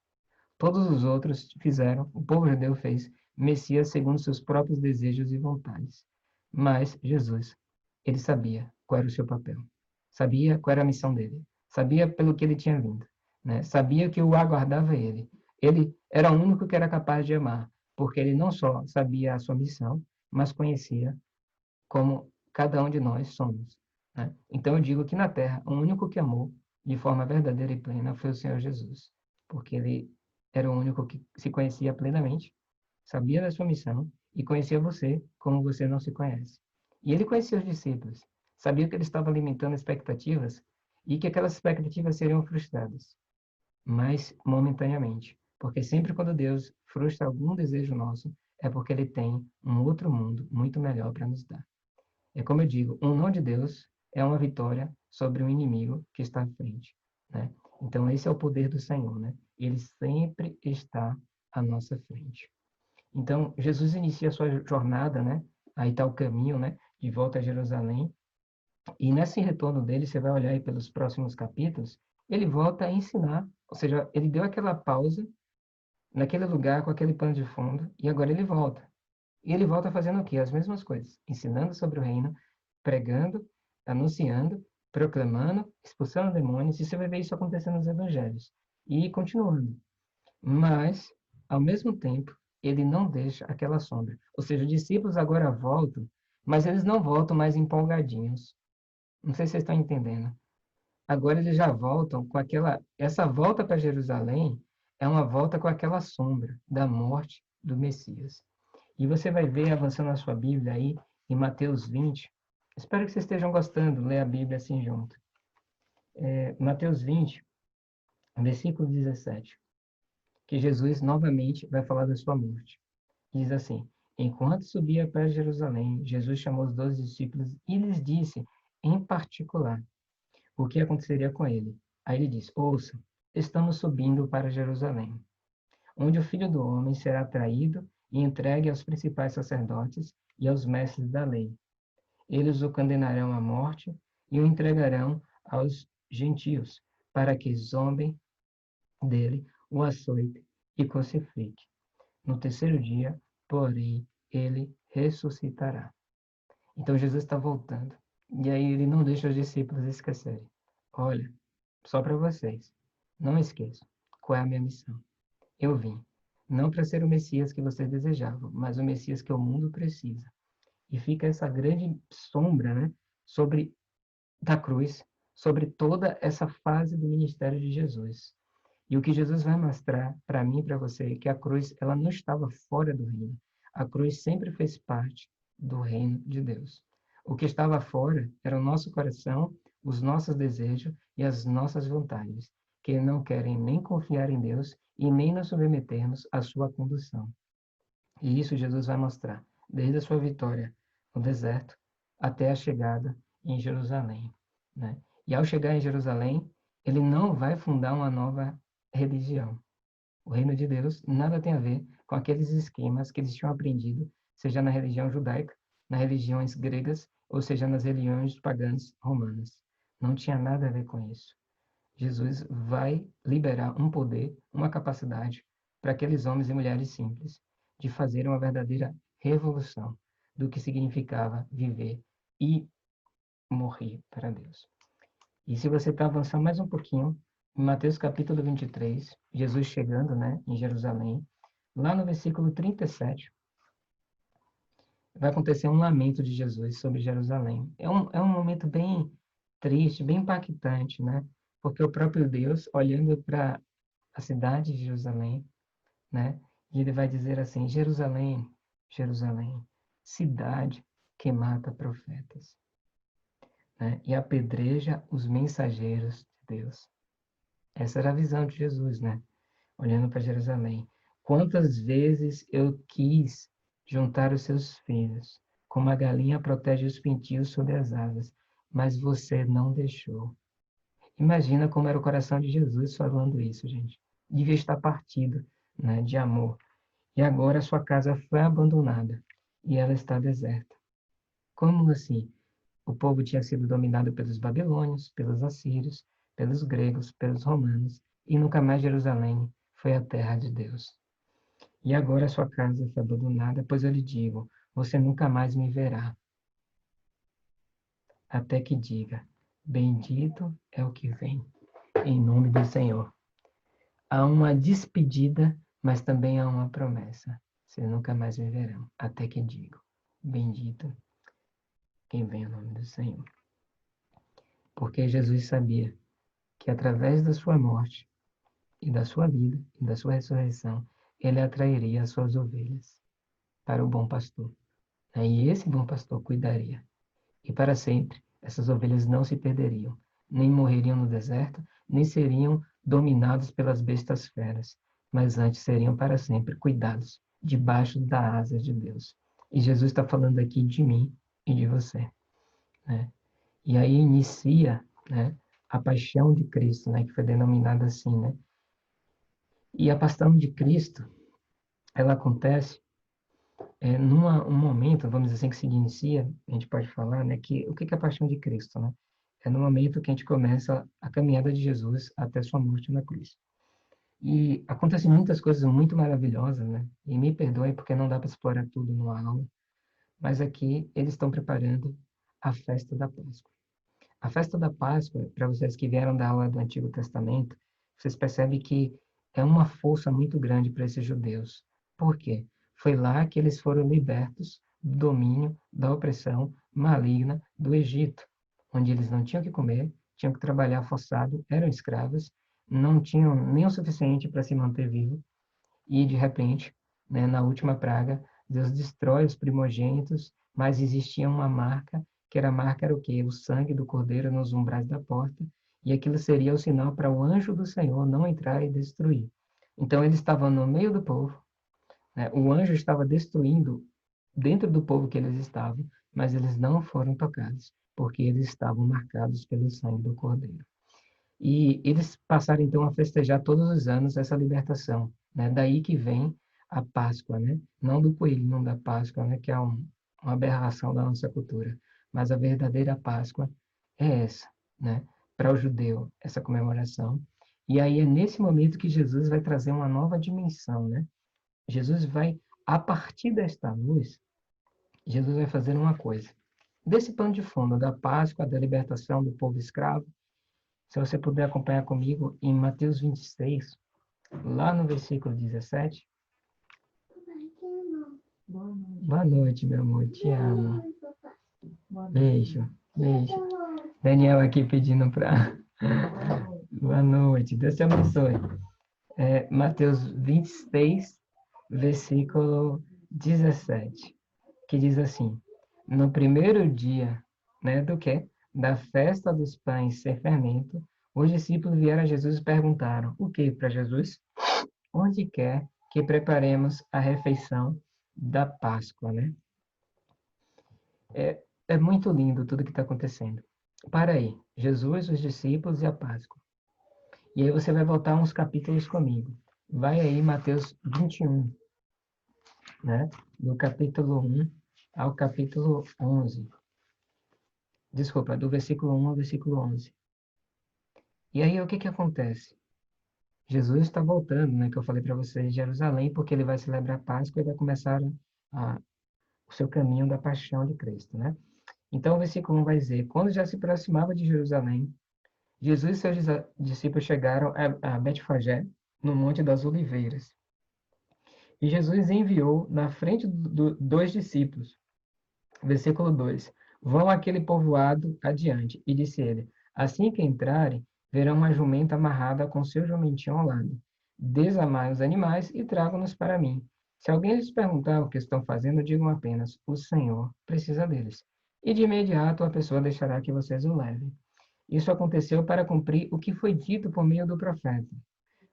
Todos os outros fizeram, o povo judeu fez, Messias segundo seus próprios desejos e vontades. Mas Jesus, ele sabia qual era o seu papel. Sabia qual era a missão dele. Sabia pelo que ele tinha vindo. Né? Sabia que o aguardava ele. Ele era o único que era capaz de amar, porque ele não só sabia a sua missão, mas conhecia como cada um de nós somos. Né? Então eu digo que na Terra, o único que amou de forma verdadeira e plena foi o Senhor Jesus, porque ele era o único que se conhecia plenamente, sabia da sua missão e conhecia você como você não se conhece. E ele conhecia os discípulos, sabia que ele estava alimentando expectativas e que aquelas expectativas seriam frustradas, mas momentaneamente, porque sempre quando Deus frustra algum desejo nosso, é porque ele tem um outro mundo muito melhor para nos dar. É como eu digo, um não de Deus é uma vitória sobre um inimigo que está à frente, né? Então esse é o poder do Senhor, né? Ele sempre está à nossa frente. Então Jesus inicia a sua jornada, né? Aí está o caminho, né? De volta a Jerusalém. E nesse retorno dele, você vai olhar aí pelos próximos capítulos, ele volta a ensinar, ou seja, ele deu aquela pausa naquele lugar com aquele pano de fundo e agora ele volta. E ele volta fazendo o quê? As mesmas coisas, ensinando sobre o reino, pregando, anunciando, proclamando, expulsando demônios, e você vai ver isso acontecendo nos evangelhos. E continuando. Mas, ao mesmo tempo, ele não deixa aquela sombra. Ou seja, os discípulos agora voltam, mas eles não voltam mais empolgadinhos. Não sei se vocês estão entendendo. Agora eles já voltam com aquela. Essa volta para Jerusalém é uma volta com aquela sombra da morte do Messias. E você vai ver, avançando na sua Bíblia aí, em Mateus 20. Espero que vocês estejam gostando, ler a Bíblia assim junto. Mateus 20, versículo 17, que Jesus novamente vai falar da sua morte. Diz assim: enquanto subia para Jerusalém, Jesus chamou os 12 discípulos e lhes disse, em particular, o que aconteceria com ele. Aí ele diz: ouçam, estamos subindo para Jerusalém, onde o Filho do Homem será traído e entregue aos principais sacerdotes e aos mestres da lei. Eles o condenarão à morte e o entregarão aos gentios, para que zombem dele, o açoite e crucifique. No terceiro dia, porém, ele ressuscitará. Então Jesus está voltando. E aí ele não deixa os discípulos esquecerem. Olha, só para vocês, não esqueçam qual é a minha missão. Eu vim, não para ser o Messias que vocês desejavam, mas o Messias que o mundo precisa. E fica essa grande sombra, né, sobre da cruz, sobre toda essa fase do ministério de Jesus. E o que Jesus vai mostrar para mim e para você é que a cruz ela não estava fora do reino. A cruz sempre fez parte do reino de Deus. O que estava fora era o nosso coração, os nossos desejos e as nossas vontades, que não querem nem confiar em Deus e nem nos submetermos à sua condução. E isso Jesus vai mostrar, desde a sua vitória no deserto até a chegada em Jerusalém, né? E ao chegar em Jerusalém, ele não vai fundar uma nova religião. O reino de Deus nada tem a ver com aqueles esquemas que eles tinham aprendido, seja na religião judaica, nas religiões gregas, ou seja, nas religiões pagãs romanas. Não tinha nada a ver com isso. Jesus vai liberar um poder, uma capacidade para aqueles homens e mulheres simples de fazer uma verdadeira revolução do que significava viver e morrer para Deus. E se você está avançando mais um pouquinho, em Mateus capítulo 23, Jesus chegando, né, em Jerusalém, lá no versículo 37, vai acontecer um lamento de Jesus sobre Jerusalém. É um momento bem triste, bem impactante, né? Porque o próprio Deus, olhando para a cidade de Jerusalém, né? E ele vai dizer assim: Jerusalém, Jerusalém, cidade que mata profetas, né? E apedreja os mensageiros de Deus. Essa era a visão de Jesus, né? Olhando para Jerusalém. Quantas vezes eu quis juntar os seus filhos, como a galinha protege os pintinhos sob as asas, mas você não deixou. Imagina como era o coração de Jesus falando isso, gente. Devia estar partido, né, de amor. E agora sua casa foi abandonada e ela está deserta. Como assim? O povo tinha sido dominado pelos babilônios, pelos assírios, pelos gregos, pelos romanos, e nunca mais Jerusalém foi a terra de Deus. E agora sua casa foi abandonada, pois eu lhe digo, você nunca mais me verá, até que diga, bendito é o que vem, em nome do Senhor. Há uma despedida, mas também há uma promessa. Vocês nunca mais me verão, até que digo, bendito quem vem em nome do Senhor. Porque Jesus sabia que através da sua morte, e da sua vida, e da sua ressurreição, ele atrairia as suas ovelhas para o bom pastor. E esse bom pastor cuidaria. E para sempre, essas ovelhas não se perderiam, nem morreriam no deserto, nem seriam dominados pelas bestas feras, mas antes seriam para sempre cuidados debaixo da asa de Deus. E Jesus está falando aqui de mim e de você, né? E aí inicia, né, a paixão de Cristo, né, que foi denominada assim, né? E a paixão de Cristo, ela acontece um momento, vamos dizer assim, que se inicia, a gente pode falar, né, que o que é a paixão de Cristo, né? É no momento que a gente começa a caminhada de Jesus até sua morte na cruz. E acontecem muitas coisas muito maravilhosas, né? E me perdoem porque não dá para explorar tudo numa aula, mas aqui eles estão preparando a festa da Páscoa. A festa da Páscoa, para vocês que vieram da aula do Antigo Testamento, vocês percebem que é uma força muito grande para esses judeus. Por quê? Foi lá que eles foram libertos do domínio, da opressão maligna do Egito, onde eles não tinham que comer, tinham que trabalhar forçado, eram escravos, não tinham nem o suficiente para se manter vivo, e de repente, né, na última praga, Deus destrói os primogênitos, mas existia uma marca, que era a marca era o quê? O sangue do cordeiro nos umbrais da porta, e aquilo seria o sinal para o anjo do Senhor não entrar e destruir. Então eles estavam no meio do povo, né? O anjo estava destruindo dentro do povo que eles estavam, mas eles não foram tocados, porque eles estavam marcados pelo sangue do cordeiro. E eles passaram então a festejar todos os anos essa libertação, né? Daí que vem a Páscoa, né? Não do coelho, não da Páscoa, né? Que é uma aberração da nossa cultura, mas a verdadeira Páscoa é essa, né? Para o judeu, essa comemoração. E aí é nesse momento que Jesus vai trazer uma nova dimensão, né? Jesus vai, a partir desta luz, Jesus vai fazer uma coisa. Desse pano de fundo da Páscoa, da libertação do povo escravo, se você puder acompanhar comigo em Mateus 26, lá no versículo 17. Boa noite, meu amor. Te amo. Beijo, beijo. Daniel aqui pedindo para. Boa noite. Deus te abençoe. Mateus 26, versículo 17, que diz assim: No primeiro dia, né, do quê? Da festa dos pães sem fermento, os discípulos vieram a Jesus e perguntaram: o que para Jesus? Onde quer que preparemos a refeição da Páscoa, né? É muito lindo tudo que está acontecendo. Para aí, Jesus, os discípulos e a Páscoa. E aí você vai voltar uns capítulos comigo. Vai aí, Mateus 21. né? Do capítulo 1 ao capítulo 11. Desculpa, do versículo 1 ao versículo 11. E aí, o que que acontece? Jesus está voltando, né? Que eu falei para vocês, de Jerusalém, porque ele vai celebrar a Páscoa e vai começar o seu caminho da paixão de Cristo, né? Então, o versículo 1 vai dizer: Quando já se aproximava de Jerusalém, Jesus e seus discípulos chegaram a Betfagé, no Monte das Oliveiras. E Jesus enviou na frente dois discípulos. Versículo 2: Vão àquele povoado adiante. E disse ele: Assim que entrarem, verão uma jumenta amarrada com seu jumentinho ao lado. Desamai os animais e tragam-nos para mim. Se alguém lhes perguntar o que estão fazendo, digam apenas: O Senhor precisa deles. E de imediato a pessoa deixará que vocês o levem. Isso aconteceu para cumprir o que foi dito por meio do profeta,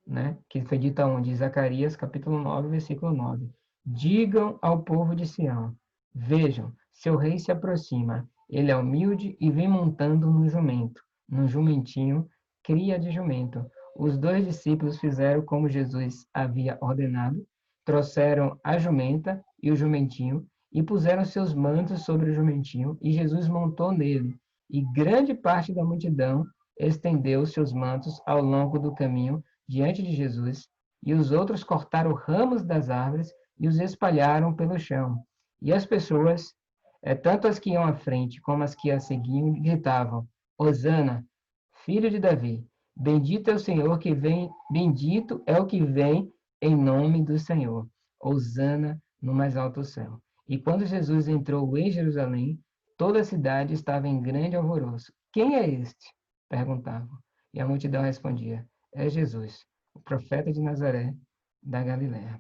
né? Que foi dito aonde? Em Zacarias, capítulo 9, versículo 9. Digam ao povo de Sião: Vejam, seu rei se aproxima. Ele é humilde e vem montando no jumento, no jumentinho, cria de jumento. Os dois discípulos fizeram como Jesus havia ordenado, trouxeram a jumenta e o jumentinho e puseram seus mantos sobre o jumentinho, e Jesus montou nele. E grande parte da multidão estendeu seus mantos ao longo do caminho diante de Jesus, e os outros cortaram ramos das árvores e os espalharam pelo chão. E as pessoas, tanto as que iam à frente como as que a seguiam, gritavam: Hosana, filho de Davi, bendito é o Senhor que vem, bendito é o que vem em nome do Senhor. Hosana no mais alto céu. E quando Jesus entrou em Jerusalém, toda a cidade estava em grande alvoroço. Quem é este? Perguntavam. E a multidão respondia: É Jesus, o profeta de Nazaré, da Galiléia.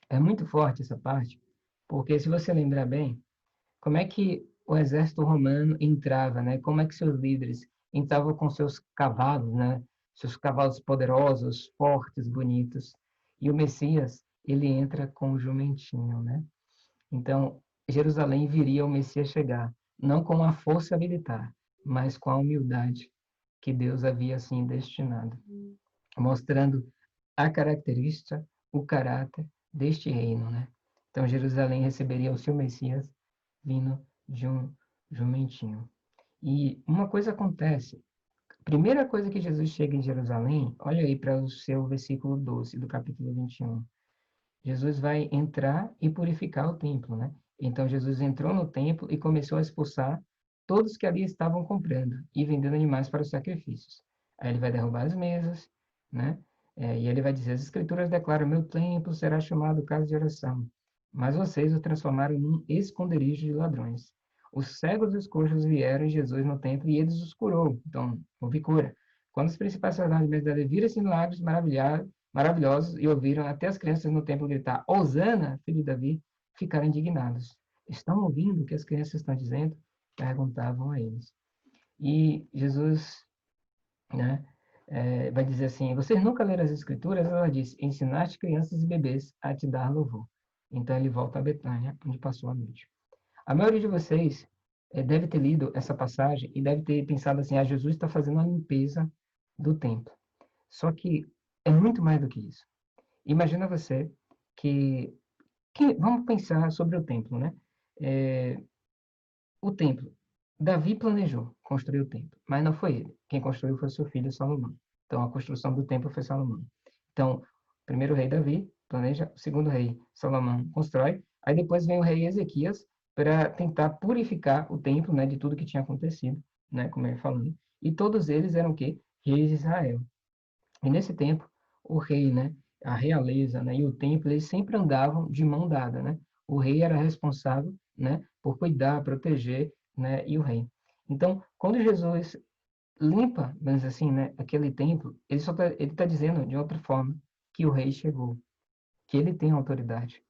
É muito forte essa parte, porque se você lembrar bem, como é que o exército romano entrava, né? Como é que seus líderes entravam com seus cavalos, né? Seus cavalos poderosos, fortes, bonitos. E o Messias, ele entra com o jumentinho, né? Então, Jerusalém viria o Messias chegar, não com a força militar, mas com a humildade que Deus havia assim destinado, mostrando a característica, o caráter deste reino, né? Então, Jerusalém receberia o seu Messias vindo de um jumentinho. E uma coisa acontece. A primeira coisa que Jesus chega em Jerusalém, olha aí para o seu versículo 12 do capítulo 21. Jesus vai entrar e purificar o templo, né? Então, Jesus entrou no templo e começou a expulsar todos que ali estavam comprando e vendendo animais para os sacrifícios. Aí ele vai derrubar as mesas, né? E ele vai dizer: as escrituras declaram: meu templo será chamado casa de oração, mas vocês o transformaram num esconderijo de ladrões. Os cegos e os coxos vieram em Jesus no templo e eles os curou. Então, houve cura. Quando os principais sacerdotes viram esses milagres maravilhosos e ouviram até as crianças no templo gritar: Hosana, filho de Davi, ficaram indignados. Estão ouvindo o que as crianças estão dizendo? Perguntavam a eles. E Jesus, né, vai dizer assim: vocês nunca leram as Escrituras? Ela diz: ensinaste crianças e bebês a te dar louvor. Então ele volta a Betânia, onde passou a noite. A maioria de vocês deve ter lido essa passagem e deve ter pensado assim: Jesus está fazendo a limpeza do templo. Só que é muito mais do que isso. Imagina você que vamos pensar sobre o templo, né? É, o templo. Davi planejou construir o templo, mas não foi ele. Quem construiu foi seu filho Salomão. Então, a construção do templo foi Salomão. Então, o primeiro rei Davi planeja, o segundo rei Salomão constrói, aí depois vem o rei Ezequias para tentar purificar o templo, né, de tudo que tinha acontecido, né, como eu ia falando. E todos eles eram o quê? Reis de Israel. E nesse tempo, o rei, né, a realeza, né, e o templo, eles sempre andavam de mão dada, né? O rei era responsável, né, por cuidar, proteger, né, e o rei. Então, quando Jesus limpa, vamos dizer assim, né, aquele templo, ele tá dizendo de outra forma que o rei chegou, que ele tem autoridade,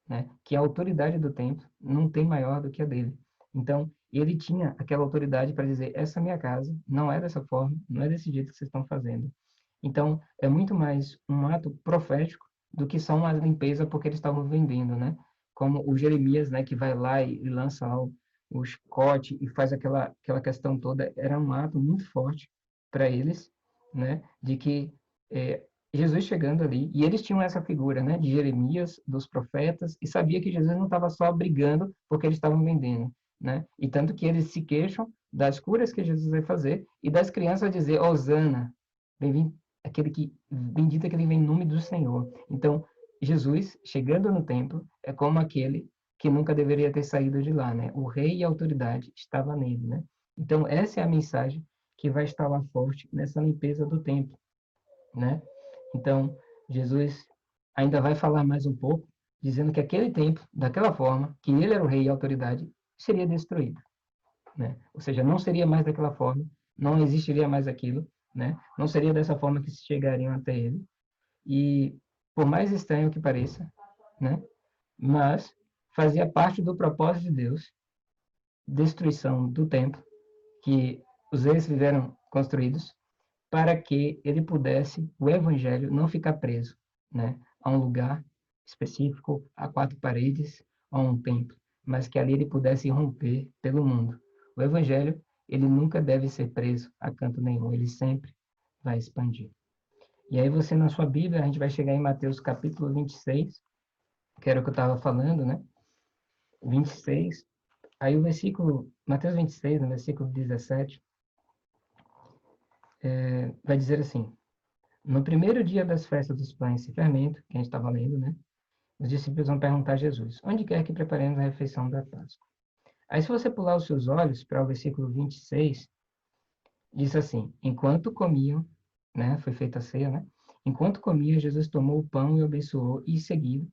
né? Que a autoridade do templo não tem maior do que a dele. Então, ele tinha aquela autoridade para dizer: essa é minha casa, não é dessa forma, não é desse jeito que vocês estão fazendo. Então, é muito mais um ato profético do que só uma limpeza porque eles estavam vendendo, né? Como o Jeremias, né, que vai lá e lança lá o chicote e faz aquela questão toda, era um ato muito forte para eles, né, de que Jesus chegando ali, e eles tinham essa figura, né, de Jeremias, dos profetas, e sabia que Jesus não estava só brigando porque eles estavam vendendo, né? E tanto que eles se queixam das curas que Jesus vai fazer e das crianças dizer, Hosana, bem-vindo, bendito aquele que vem em nome do Senhor. Então, Jesus, chegando no templo, é como aquele que nunca deveria ter saído de lá, né? O rei e a autoridade estava nele, né? Então, essa é a mensagem que vai estar lá forte nessa limpeza do templo, né? Então, Jesus ainda vai falar mais um pouco, dizendo que aquele templo, daquela forma, que ele era o rei e a autoridade, seria destruído, né? Ou seja, não seria mais daquela forma, não existiria mais aquilo, né? Não seria dessa forma que se chegariam até ele. E, por mais estranho que pareça, né? Mas fazia parte do propósito de Deus, destruição do templo, que os reis fizeram construídos, para que ele pudesse, o evangelho, não ficar preso, né, a um lugar específico, a quatro paredes, a um templo, mas que ali ele pudesse romper pelo mundo. O evangelho, ele nunca deve ser preso a canto nenhum, ele sempre vai expandir. E aí você, na sua Bíblia, a gente vai chegar em Mateus capítulo 26, que era o que eu estava falando, né? 26, aí o versículo, Mateus 26, no versículo 17, vai dizer assim: no primeiro dia das festas dos pães sem fermento, que a gente estava lendo, né? Os discípulos vão perguntar a Jesus: onde quer que preparemos a refeição da Páscoa? Aí, se você pular os seus olhos para o versículo 26, diz assim: enquanto comiam, né? Foi feita a ceia, né? Enquanto comia, Jesus tomou o pão e o abençoou, e, em seguida,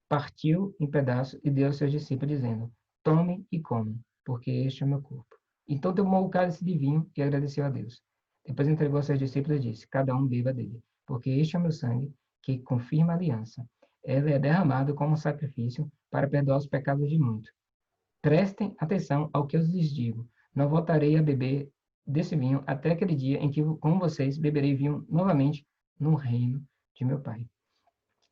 partiu em pedaços e deu aos seus discípulos, dizendo: tomem e comam, porque este é o meu corpo. Então tomou o cálice de vinho e agradeceu a Deus. Depois entregou aos seus discípulos e disse: cada um beba dele, porque este é o meu sangue, que confirma a aliança. Ele é derramado como sacrifício para perdoar os pecados de muitos. Prestem atenção ao que eu lhes digo. Não voltarei a beber desse vinho até aquele dia em que, com vocês, beberei vinho novamente no reino de meu Pai.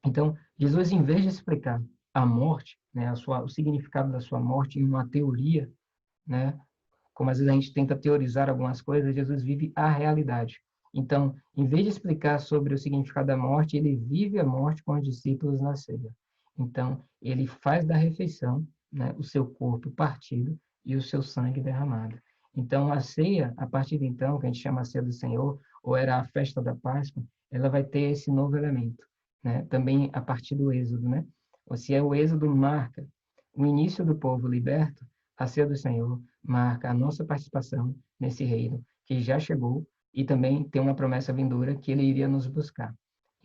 Então, Jesus, em vez de explicar a morte, né, o significado da sua morte em uma teoria, né, como às vezes a gente tenta teorizar algumas coisas, Jesus vive a realidade. Então, em vez de explicar sobre o significado da morte, ele vive a morte com os discípulos na ceia. Então, ele faz da refeição, né, o seu corpo partido e o seu sangue derramado. Então, a ceia, a partir de então, que a gente chama a ceia do Senhor, ou era a festa da Páscoa, ela vai ter esse novo elemento, né? Também a partir do Êxodo, né? Ou se é o Êxodo marca o início do povo liberto, a ceia do Senhor marca a nossa participação nesse reino que já chegou e também tem uma promessa vindoura que ele iria nos buscar.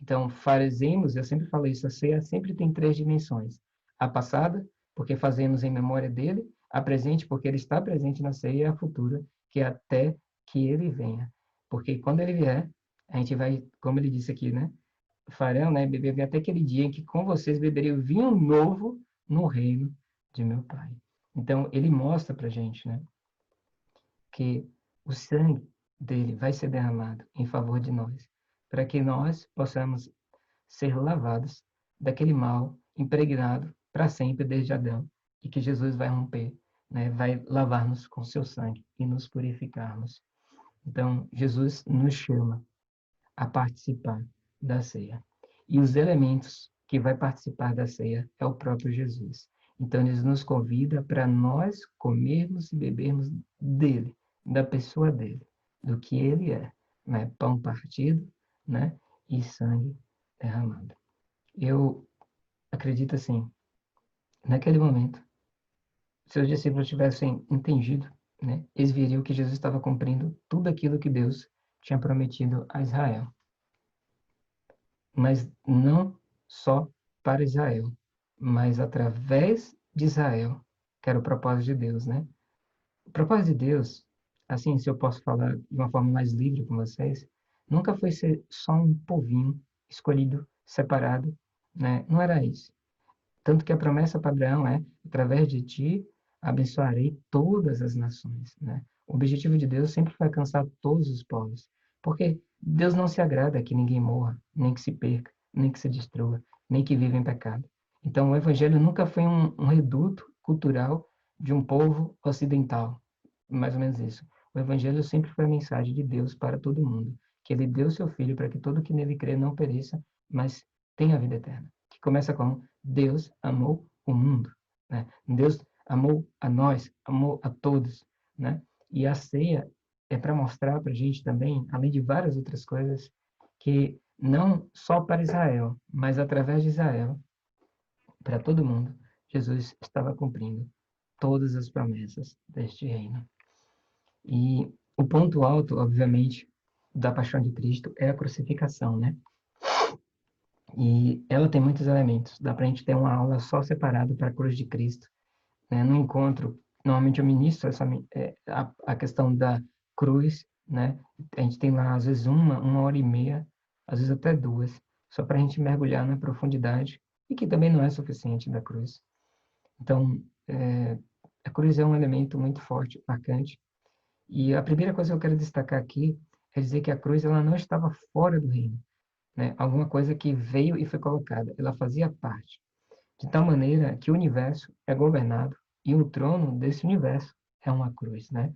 Então, fazemos, eu sempre falo isso, a ceia sempre tem três dimensões. A passada, porque fazemos em memória dele, a presente, porque ele está presente na ceia, e a futura, que é até que ele venha. Porque quando ele vier, a gente vai, como ele disse aqui, né? Farão, né? Beber até aquele dia em que com vocês beberei o vinho novo no reino de meu Pai. Então, ele mostra para a gente, né? Que o sangue dele vai ser derramado em favor de nós, para que nós possamos ser lavados daquele mal impregnado para sempre desde Adão, e que Jesus vai romper, né? Vai lavar-nos com seu sangue e nos purificarmos. Então, Jesus nos chama a participar da ceia. E os elementos que vai participar da ceia é o próprio Jesus. Então, ele nos convida para nós comermos e bebermos dele, da pessoa dele, do que ele é, né? Pão partido, né? E sangue derramado. Eu acredito assim, naquele momento, se os discípulos tivessem entendido, né? Eles viriam que Jesus estava cumprindo tudo aquilo que Deus tinha prometido a Israel. Mas não só para Israel, mas através de Israel, que era o propósito de Deus, né? O propósito de Deus, assim, se eu posso falar de uma forma mais livre com vocês, nunca foi ser só um povinho escolhido, separado, né? Não era isso. Tanto que a promessa para Abraão é: através de ti abençoarei todas as nações, né? O objetivo de Deus sempre foi alcançar todos os povos, porque Deus não se agrada que ninguém morra, nem que se perca, nem que se destrua, nem que viva em pecado. Então, o Evangelho nunca foi um reduto cultural de um povo ocidental, mais ou menos isso. O Evangelho sempre foi a mensagem de Deus para todo mundo, que ele deu seu Filho para que todo que nele crê não pereça, mas tenha a vida eterna. Que começa com Deus amou o mundo, né? Deus amou a nós, amou a todos, né? E a ceia é para mostrar para a gente também, além de várias outras coisas, que não só para Israel, mas através de Israel, para todo mundo, Jesus estava cumprindo todas as promessas deste reino. E o ponto alto, obviamente, da paixão de Cristo é a crucificação, né? E ela tem muitos elementos. Dá para a gente ter uma aula só separada para a cruz de Cristo, né? No encontro, normalmente eu ministro a questão da cruz, né? A gente tem lá, às vezes, uma hora e meia, às vezes até duas, só para a gente mergulhar na profundidade, e que também não é suficiente da cruz. Então, a cruz é um elemento muito forte, marcante. E a primeira coisa que eu quero destacar aqui é dizer que a cruz ela não estava fora do reino, né? Alguma coisa que veio e foi colocada, ela fazia parte. De tal maneira que o universo é governado e o trono desse universo é uma cruz, né?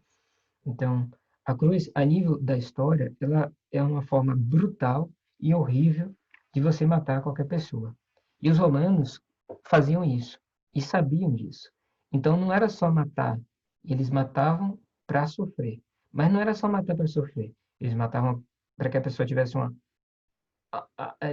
Então, a cruz, a nível da história, ela é uma forma brutal e horrível de você matar qualquer pessoa. E os romanos faziam isso e sabiam disso. Então, não era só matar, eles matavam para sofrer. Mas não era só matar para sofrer, eles matavam para que a pessoa tivesse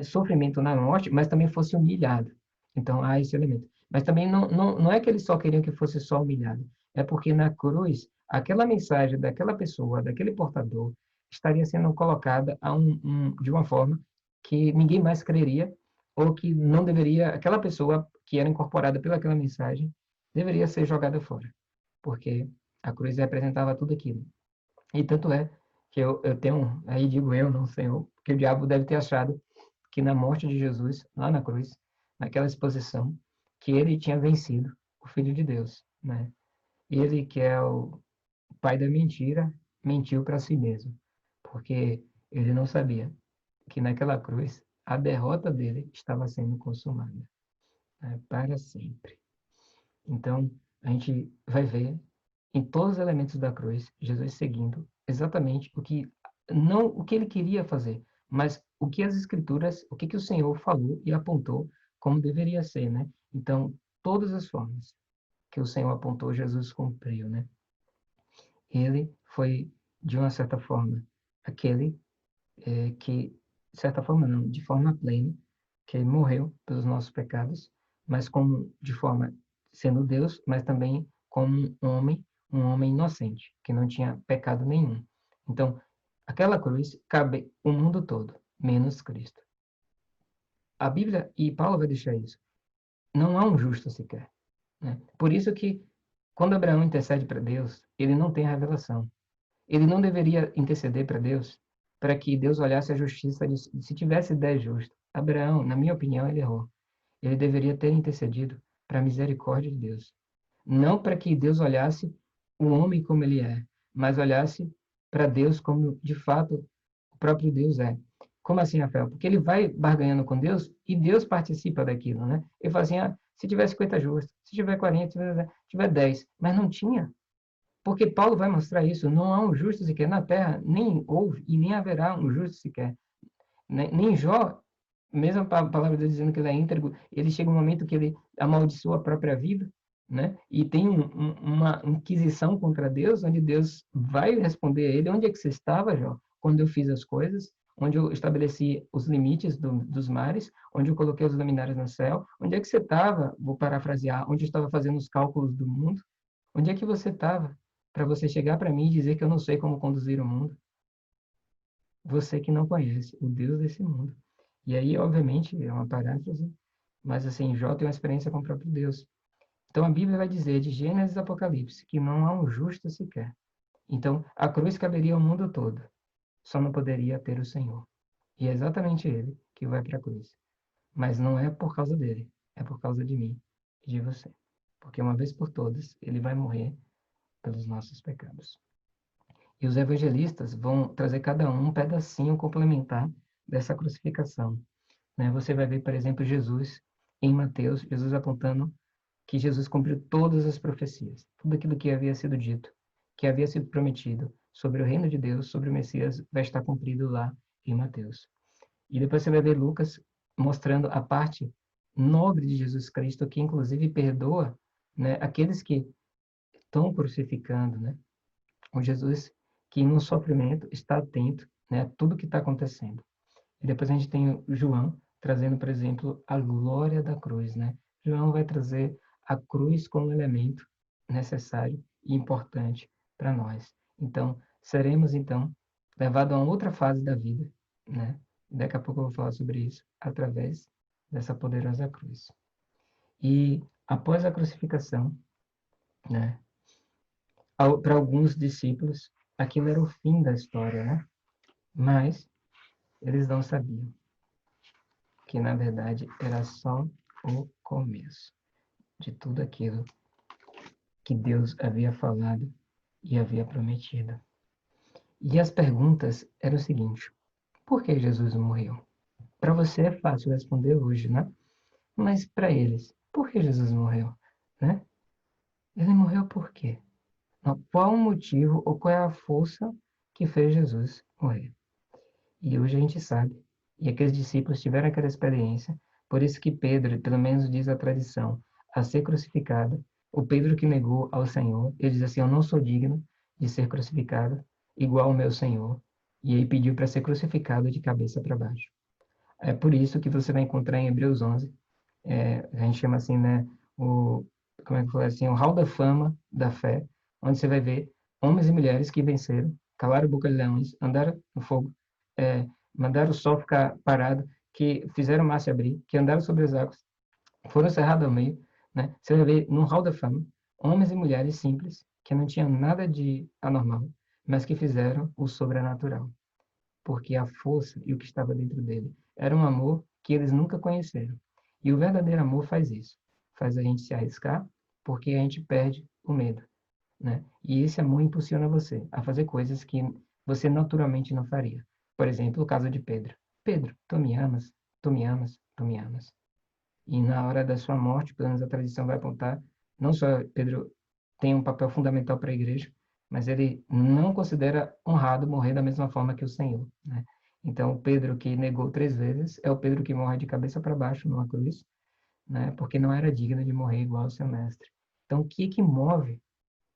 sofrimento na morte, mas também fosse humilhado. Então, há esse elemento. Mas também não é que eles só queriam que fosse só humilhado, é porque na cruz, aquela mensagem daquela pessoa, daquele portador, estaria sendo colocada de uma forma que ninguém mais creria, ou que não deveria, aquela pessoa que era incorporada pelaquela mensagem, deveria ser jogada fora, porque a cruz representava tudo aquilo. E tanto é que eu tenho, aí digo eu, não Senhor, que o diabo deve ter achado que na morte de Jesus, lá na cruz, naquela exposição, que ele tinha vencido o Filho de Deus, né? Ele, que é o pai da mentira, mentiu para si mesmo, porque ele não sabia que naquela cruz a derrota dele estava sendo consumada, né? Para sempre. Então, a gente vai ver em todos os elementos da cruz, Jesus seguindo exatamente não o que ele queria fazer, mas o que as escrituras, o que o Senhor falou e apontou como deveria ser, né? Então, todas as formas que o Senhor apontou, Jesus cumpriu, né? Ele foi, de uma certa forma, aquele que, de certa forma não, de forma plena, que ele morreu pelos nossos pecados, mas como de forma sendo Deus, mas também como um homem inocente, que não tinha pecado nenhum. Então, aquela cruz cabe o mundo todo, menos Cristo. A Bíblia, e Paulo vai deixar isso, não há um justo sequer, né? Por isso que, quando Abraão intercede para Deus, ele não tem a revelação. Ele não deveria interceder para Deus, para que Deus olhasse a justiça se tivesse 10 justos. Abraão, na minha opinião, ele errou. Ele deveria ter intercedido para a misericórdia de Deus. Não para que Deus olhasse o homem como ele é, mas olhasse para Deus como, de fato, o próprio Deus é. Como assim, Rafael? Porque ele vai barganhando com Deus e Deus participa daquilo, né? Ele fala assim, se tiver 50 justos, se tiver 40, se tiver 10, mas não tinha. Porque Paulo vai mostrar isso, não há um justo sequer na terra, nem houve e nem haverá um justo sequer. Nem Jó, mesmo a palavra de Deus dizendo que ele é íntegro, ele chega um momento que ele amaldiçoa a própria vida, né? E tem uma inquisição contra Deus, onde Deus vai responder a ele, onde é que você estava, Jó, quando eu fiz as coisas, onde eu estabeleci os limites dos mares, onde eu coloquei os luminares no céu, onde é que você estava, vou parafrasear, onde eu estava fazendo os cálculos do mundo, onde é que você estava para você chegar para mim e dizer que eu não sei como conduzir o mundo? Você que não conhece o Deus desse mundo. E aí, obviamente, é uma paráfrase, mas assim, Jó tem uma experiência com o próprio Deus. Então a Bíblia vai dizer, de Gênesis a Apocalipse, que não há um justo sequer. Então, a cruz caberia ao mundo todo, só não poderia ter o Senhor. E é exatamente ele que vai para a cruz. Mas não é por causa dele, é por causa de mim e de você. Porque uma vez por todas, ele vai morrer pelos nossos pecados. E os evangelistas vão trazer cada um pedacinho complementar dessa crucificação, né? Você vai ver, por exemplo, Jesus em Mateus, Jesus apontando que Jesus cumpriu todas as profecias, tudo aquilo que havia sido dito, que havia sido prometido sobre o reino de Deus, sobre o Messias, vai estar cumprido lá e Mateus. E depois você vai ver Lucas mostrando a parte nobre de Jesus Cristo, que inclusive perdoa, né, aqueles que estão crucificando, né? O Jesus que no sofrimento está atento, né, a tudo que está acontecendo. E depois a gente tem o João trazendo, por exemplo, a glória da cruz, né? João vai trazer a cruz como elemento necessário e importante para nós. Então, seremos então levados a uma outra fase da vida, né? Daqui a pouco eu vou falar sobre isso através dessa poderosa cruz. E após a crucificação, né? Para alguns discípulos, aquilo era o fim da história, né? Mas eles não sabiam que, na verdade, era só o começo de tudo aquilo que Deus havia falado e havia prometido. E as perguntas eram o seguinte: por que Jesus morreu? Para você é fácil responder hoje, né? Mas para eles, por que Jesus morreu? Né? Ele morreu por quê? Qual o motivo ou qual é a força que fez Jesus morrer? E hoje a gente sabe. E aqueles discípulos tiveram aquela experiência. Por isso que Pedro, pelo menos diz a tradição, a ser crucificado, o Pedro que negou ao Senhor, ele diz assim: eu não sou digno de ser crucificado igual ao meu Senhor. E aí pediu para ser crucificado de cabeça para baixo. É por isso que você vai encontrar em Hebreus 11, a gente chama assim, né, o, como é que fala assim, o hall da fama da fé, onde você vai ver homens e mulheres que venceram, calaram a boca de leões, andaram no fogo, mandaram o sol ficar parado, que fizeram o mar se abrir, que andaram sobre as águas, foram cerrados ao meio, né? Você vai ver no hall da fama homens e mulheres simples, que não tinham nada de anormal, mas que fizeram o sobrenatural, porque a força e o que estava dentro dele era um amor que eles nunca conheceram. E o verdadeiro amor faz isso, faz a gente se arriscar, porque a gente perde o medo, né? E esse amor impulsiona você a fazer coisas que você naturalmente não faria. Por exemplo, o caso de Pedro. Pedro, tu me amas? Tu me amas? Tu me amas? E na hora da sua morte, pelo menos a tradição vai apontar, não só Pedro tem um papel fundamental para a igreja, mas ele não considera honrado morrer da mesma forma que o Senhor, né? Então, o Pedro que negou 3 vezes é o Pedro que morre de cabeça para baixo numa cruz, né? Porque não era digno de morrer igual ao seu mestre. Então, o que que move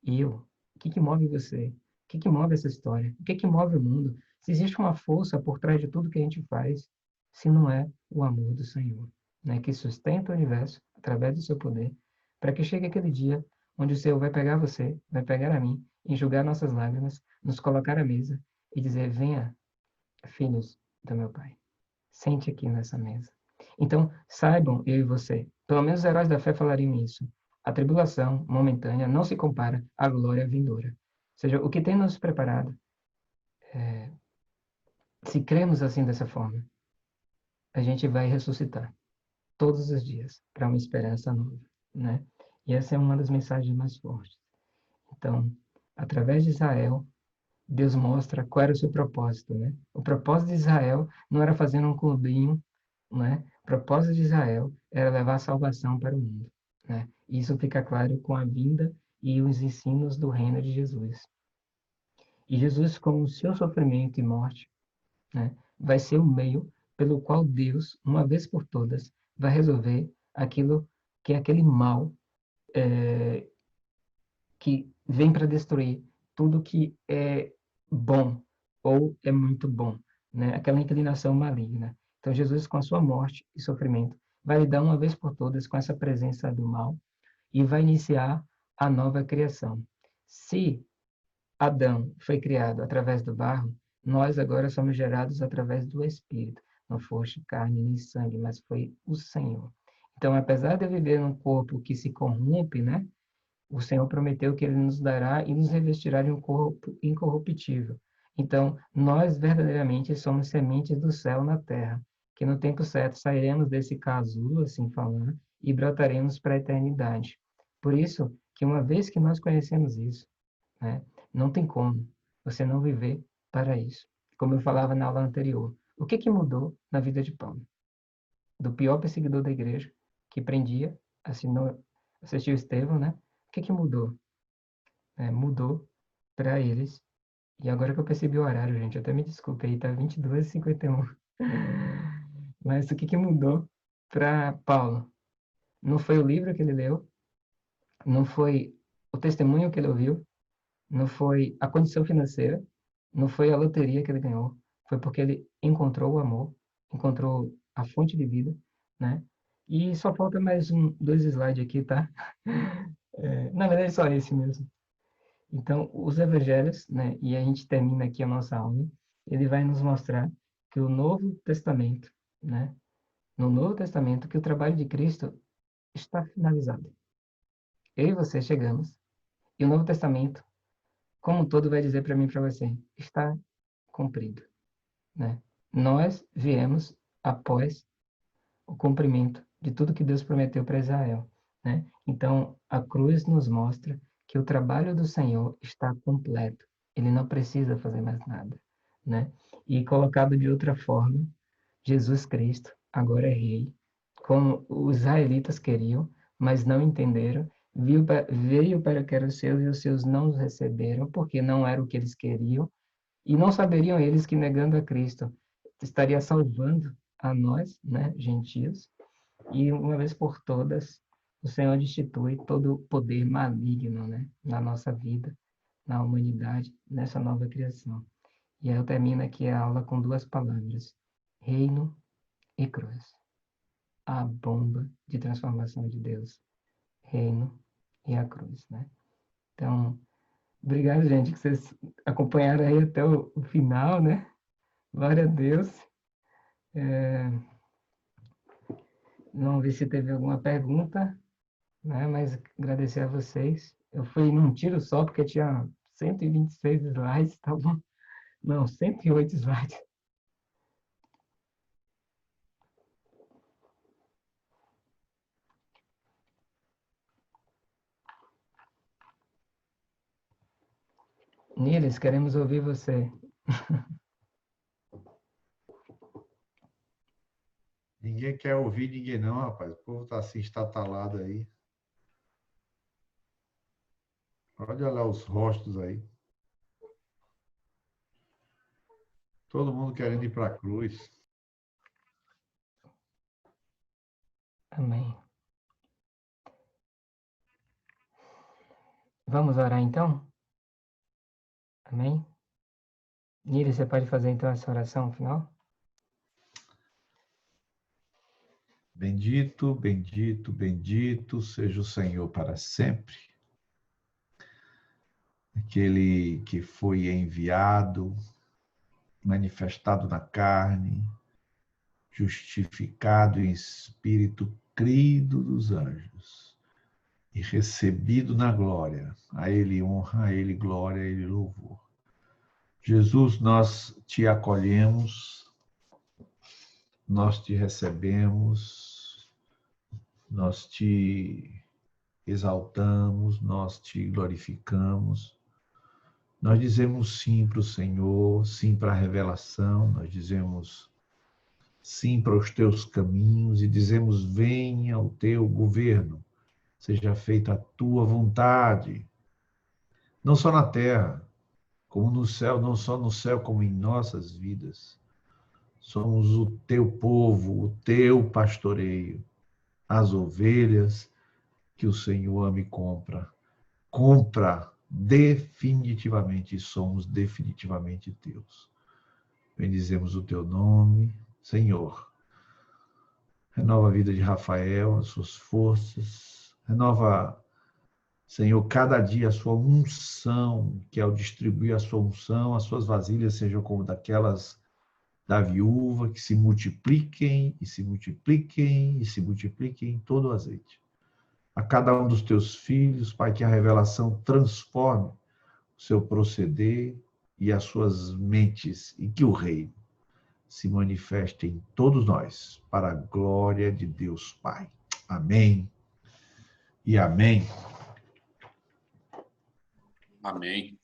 eu? O que que move você? O que que move essa história? O que que move o mundo? Se existe uma força por trás de tudo que a gente faz, se não é o amor do Senhor, né? Que sustenta o universo através do seu poder, para que chegue aquele dia onde o Senhor vai pegar você, vai pegar a mim, enxugar nossas lágrimas, nos colocar à mesa e dizer: venha, filhos do meu Pai, sente aqui nessa mesa. Então, saibam, eu e você, pelo menos os heróis da fé falariam isso. A tribulação momentânea não se compara à glória vindoura. Ou seja, o que tem nos preparado, se cremos assim dessa forma, a gente vai ressuscitar todos os dias para uma esperança nova, né? E essa é uma das mensagens mais fortes. Então, através de Israel, Deus mostra qual era o seu propósito, né? O propósito de Israel não era fazer um clubinho, né? O propósito de Israel era levar a salvação para o mundo, né? E isso fica claro com a vinda e os ensinos do reino de Jesus. E Jesus, com o seu sofrimento e morte, né, vai ser o meio pelo qual Deus, uma vez por todas, vai resolver aquilo que é aquele mal que vem para destruir tudo que é bom ou é muito bom, né? Aquela inclinação maligna. Então, Jesus, com a sua morte e sofrimento, vai lidar uma vez por todas com essa presença do mal e vai iniciar a nova criação. Se Adão foi criado através do barro, nós agora somos gerados através do Espírito. Não foste carne nem sangue, mas foi o Senhor. Então, apesar de eu viver num corpo que se corrompe, né? O Senhor prometeu que Ele nos dará e nos revestirá de um corpo incorruptível. Então, nós verdadeiramente somos sementes do céu na terra, que no tempo certo sairemos desse casulo, assim falando, e brotaremos para a eternidade. Por isso, que uma vez que nós conhecemos isso, né, não tem como você não viver para isso. Como eu falava na aula anterior, o que que mudou na vida de Paulo? Do pior perseguidor da igreja, que prendia, assinou, assistiu Estevão, né? O que que mudou? Mudou para eles E agora que eu percebi o horário, gente, até me desculpe aí, tá 22h51. Mas o que que mudou para Paulo? Não foi o livro que ele leu, não foi o testemunho que ele ouviu, não foi a condição financeira, não foi a loteria que ele ganhou, foi porque ele encontrou o amor, encontrou a fonte de vida, né? E só falta mais dois slides aqui, tá? Na verdade, só esse mesmo. Então, os evangelhos, né? E a gente termina aqui a nossa aula. Ele vai nos mostrar que o Novo Testamento, né? No Novo Testamento, que o trabalho de Cristo está finalizado. Eu e você chegamos, e o Novo Testamento, como um todo, vai dizer para mim e para você, está cumprido, né? Nós viemos após o cumprimento de tudo que Deus prometeu para Israel, né? Então, a cruz nos mostra que o trabalho do Senhor está completo. Ele não precisa fazer mais nada, né? E colocado de outra forma, Jesus Cristo agora é rei, como os israelitas queriam, mas não entenderam. Veio para que eram os seus e os seus não os receberam, porque não era o que eles queriam. E não saberiam eles que, negando a Cristo, estaria salvando a nós, né, gentios, e uma vez por todas, o Senhor destitui todo o poder maligno, né, na nossa vida, na humanidade, nessa nova criação. E aí eu termino aqui a aula com duas palavras: reino e cruz. A bomba de transformação de Deus, reino e a cruz, né? Então, obrigado, gente, que vocês acompanharam aí até o final, né? Glória a Deus. Não vi se teve alguma pergunta, né? Mas agradecer a vocês. Eu fui num tiro só, porque tinha 126 slides, tá bom? Não, 108 slides. Niles, queremos ouvir você. Ninguém quer ouvir ninguém não, rapaz. O povo tá assim, estatalado aí. Olha lá os rostos aí. Todo mundo querendo ir para a cruz. Amém. Vamos orar então? Amém? Niles, você pode fazer então essa oração final? Bendito, bendito, bendito seja o Senhor para sempre. Aquele que foi enviado, manifestado na carne, justificado em espírito, crido dos anjos e recebido na glória. A Ele honra, a Ele glória, a Ele louvor. Jesus, nós te acolhemos, nós te recebemos, nós te exaltamos, nós te glorificamos. Nós dizemos sim para o Senhor, sim para a revelação, nós dizemos sim para os teus caminhos e dizemos: venha o teu governo, seja feita a tua vontade, não só na terra, como no céu, não só no céu, como em nossas vidas. Somos o teu povo, o teu pastoreio, as ovelhas que o Senhor ama e compra. Compra definitivamente e somos definitivamente teus. Bendizemos o teu nome, Senhor. Renova a vida de Rafael, as suas forças. Renova, Senhor, cada dia a sua unção, que ao distribuir a sua unção, as suas vasilhas sejam como daquelas da viúva, que se multipliquem, e se multipliquem, e se multipliquem todo o azeite. A cada um dos teus filhos, Pai, que a revelação transforme o seu proceder e as suas mentes, e que o reino se manifeste em todos nós, para a glória de Deus Pai. Amém e amém. Amém.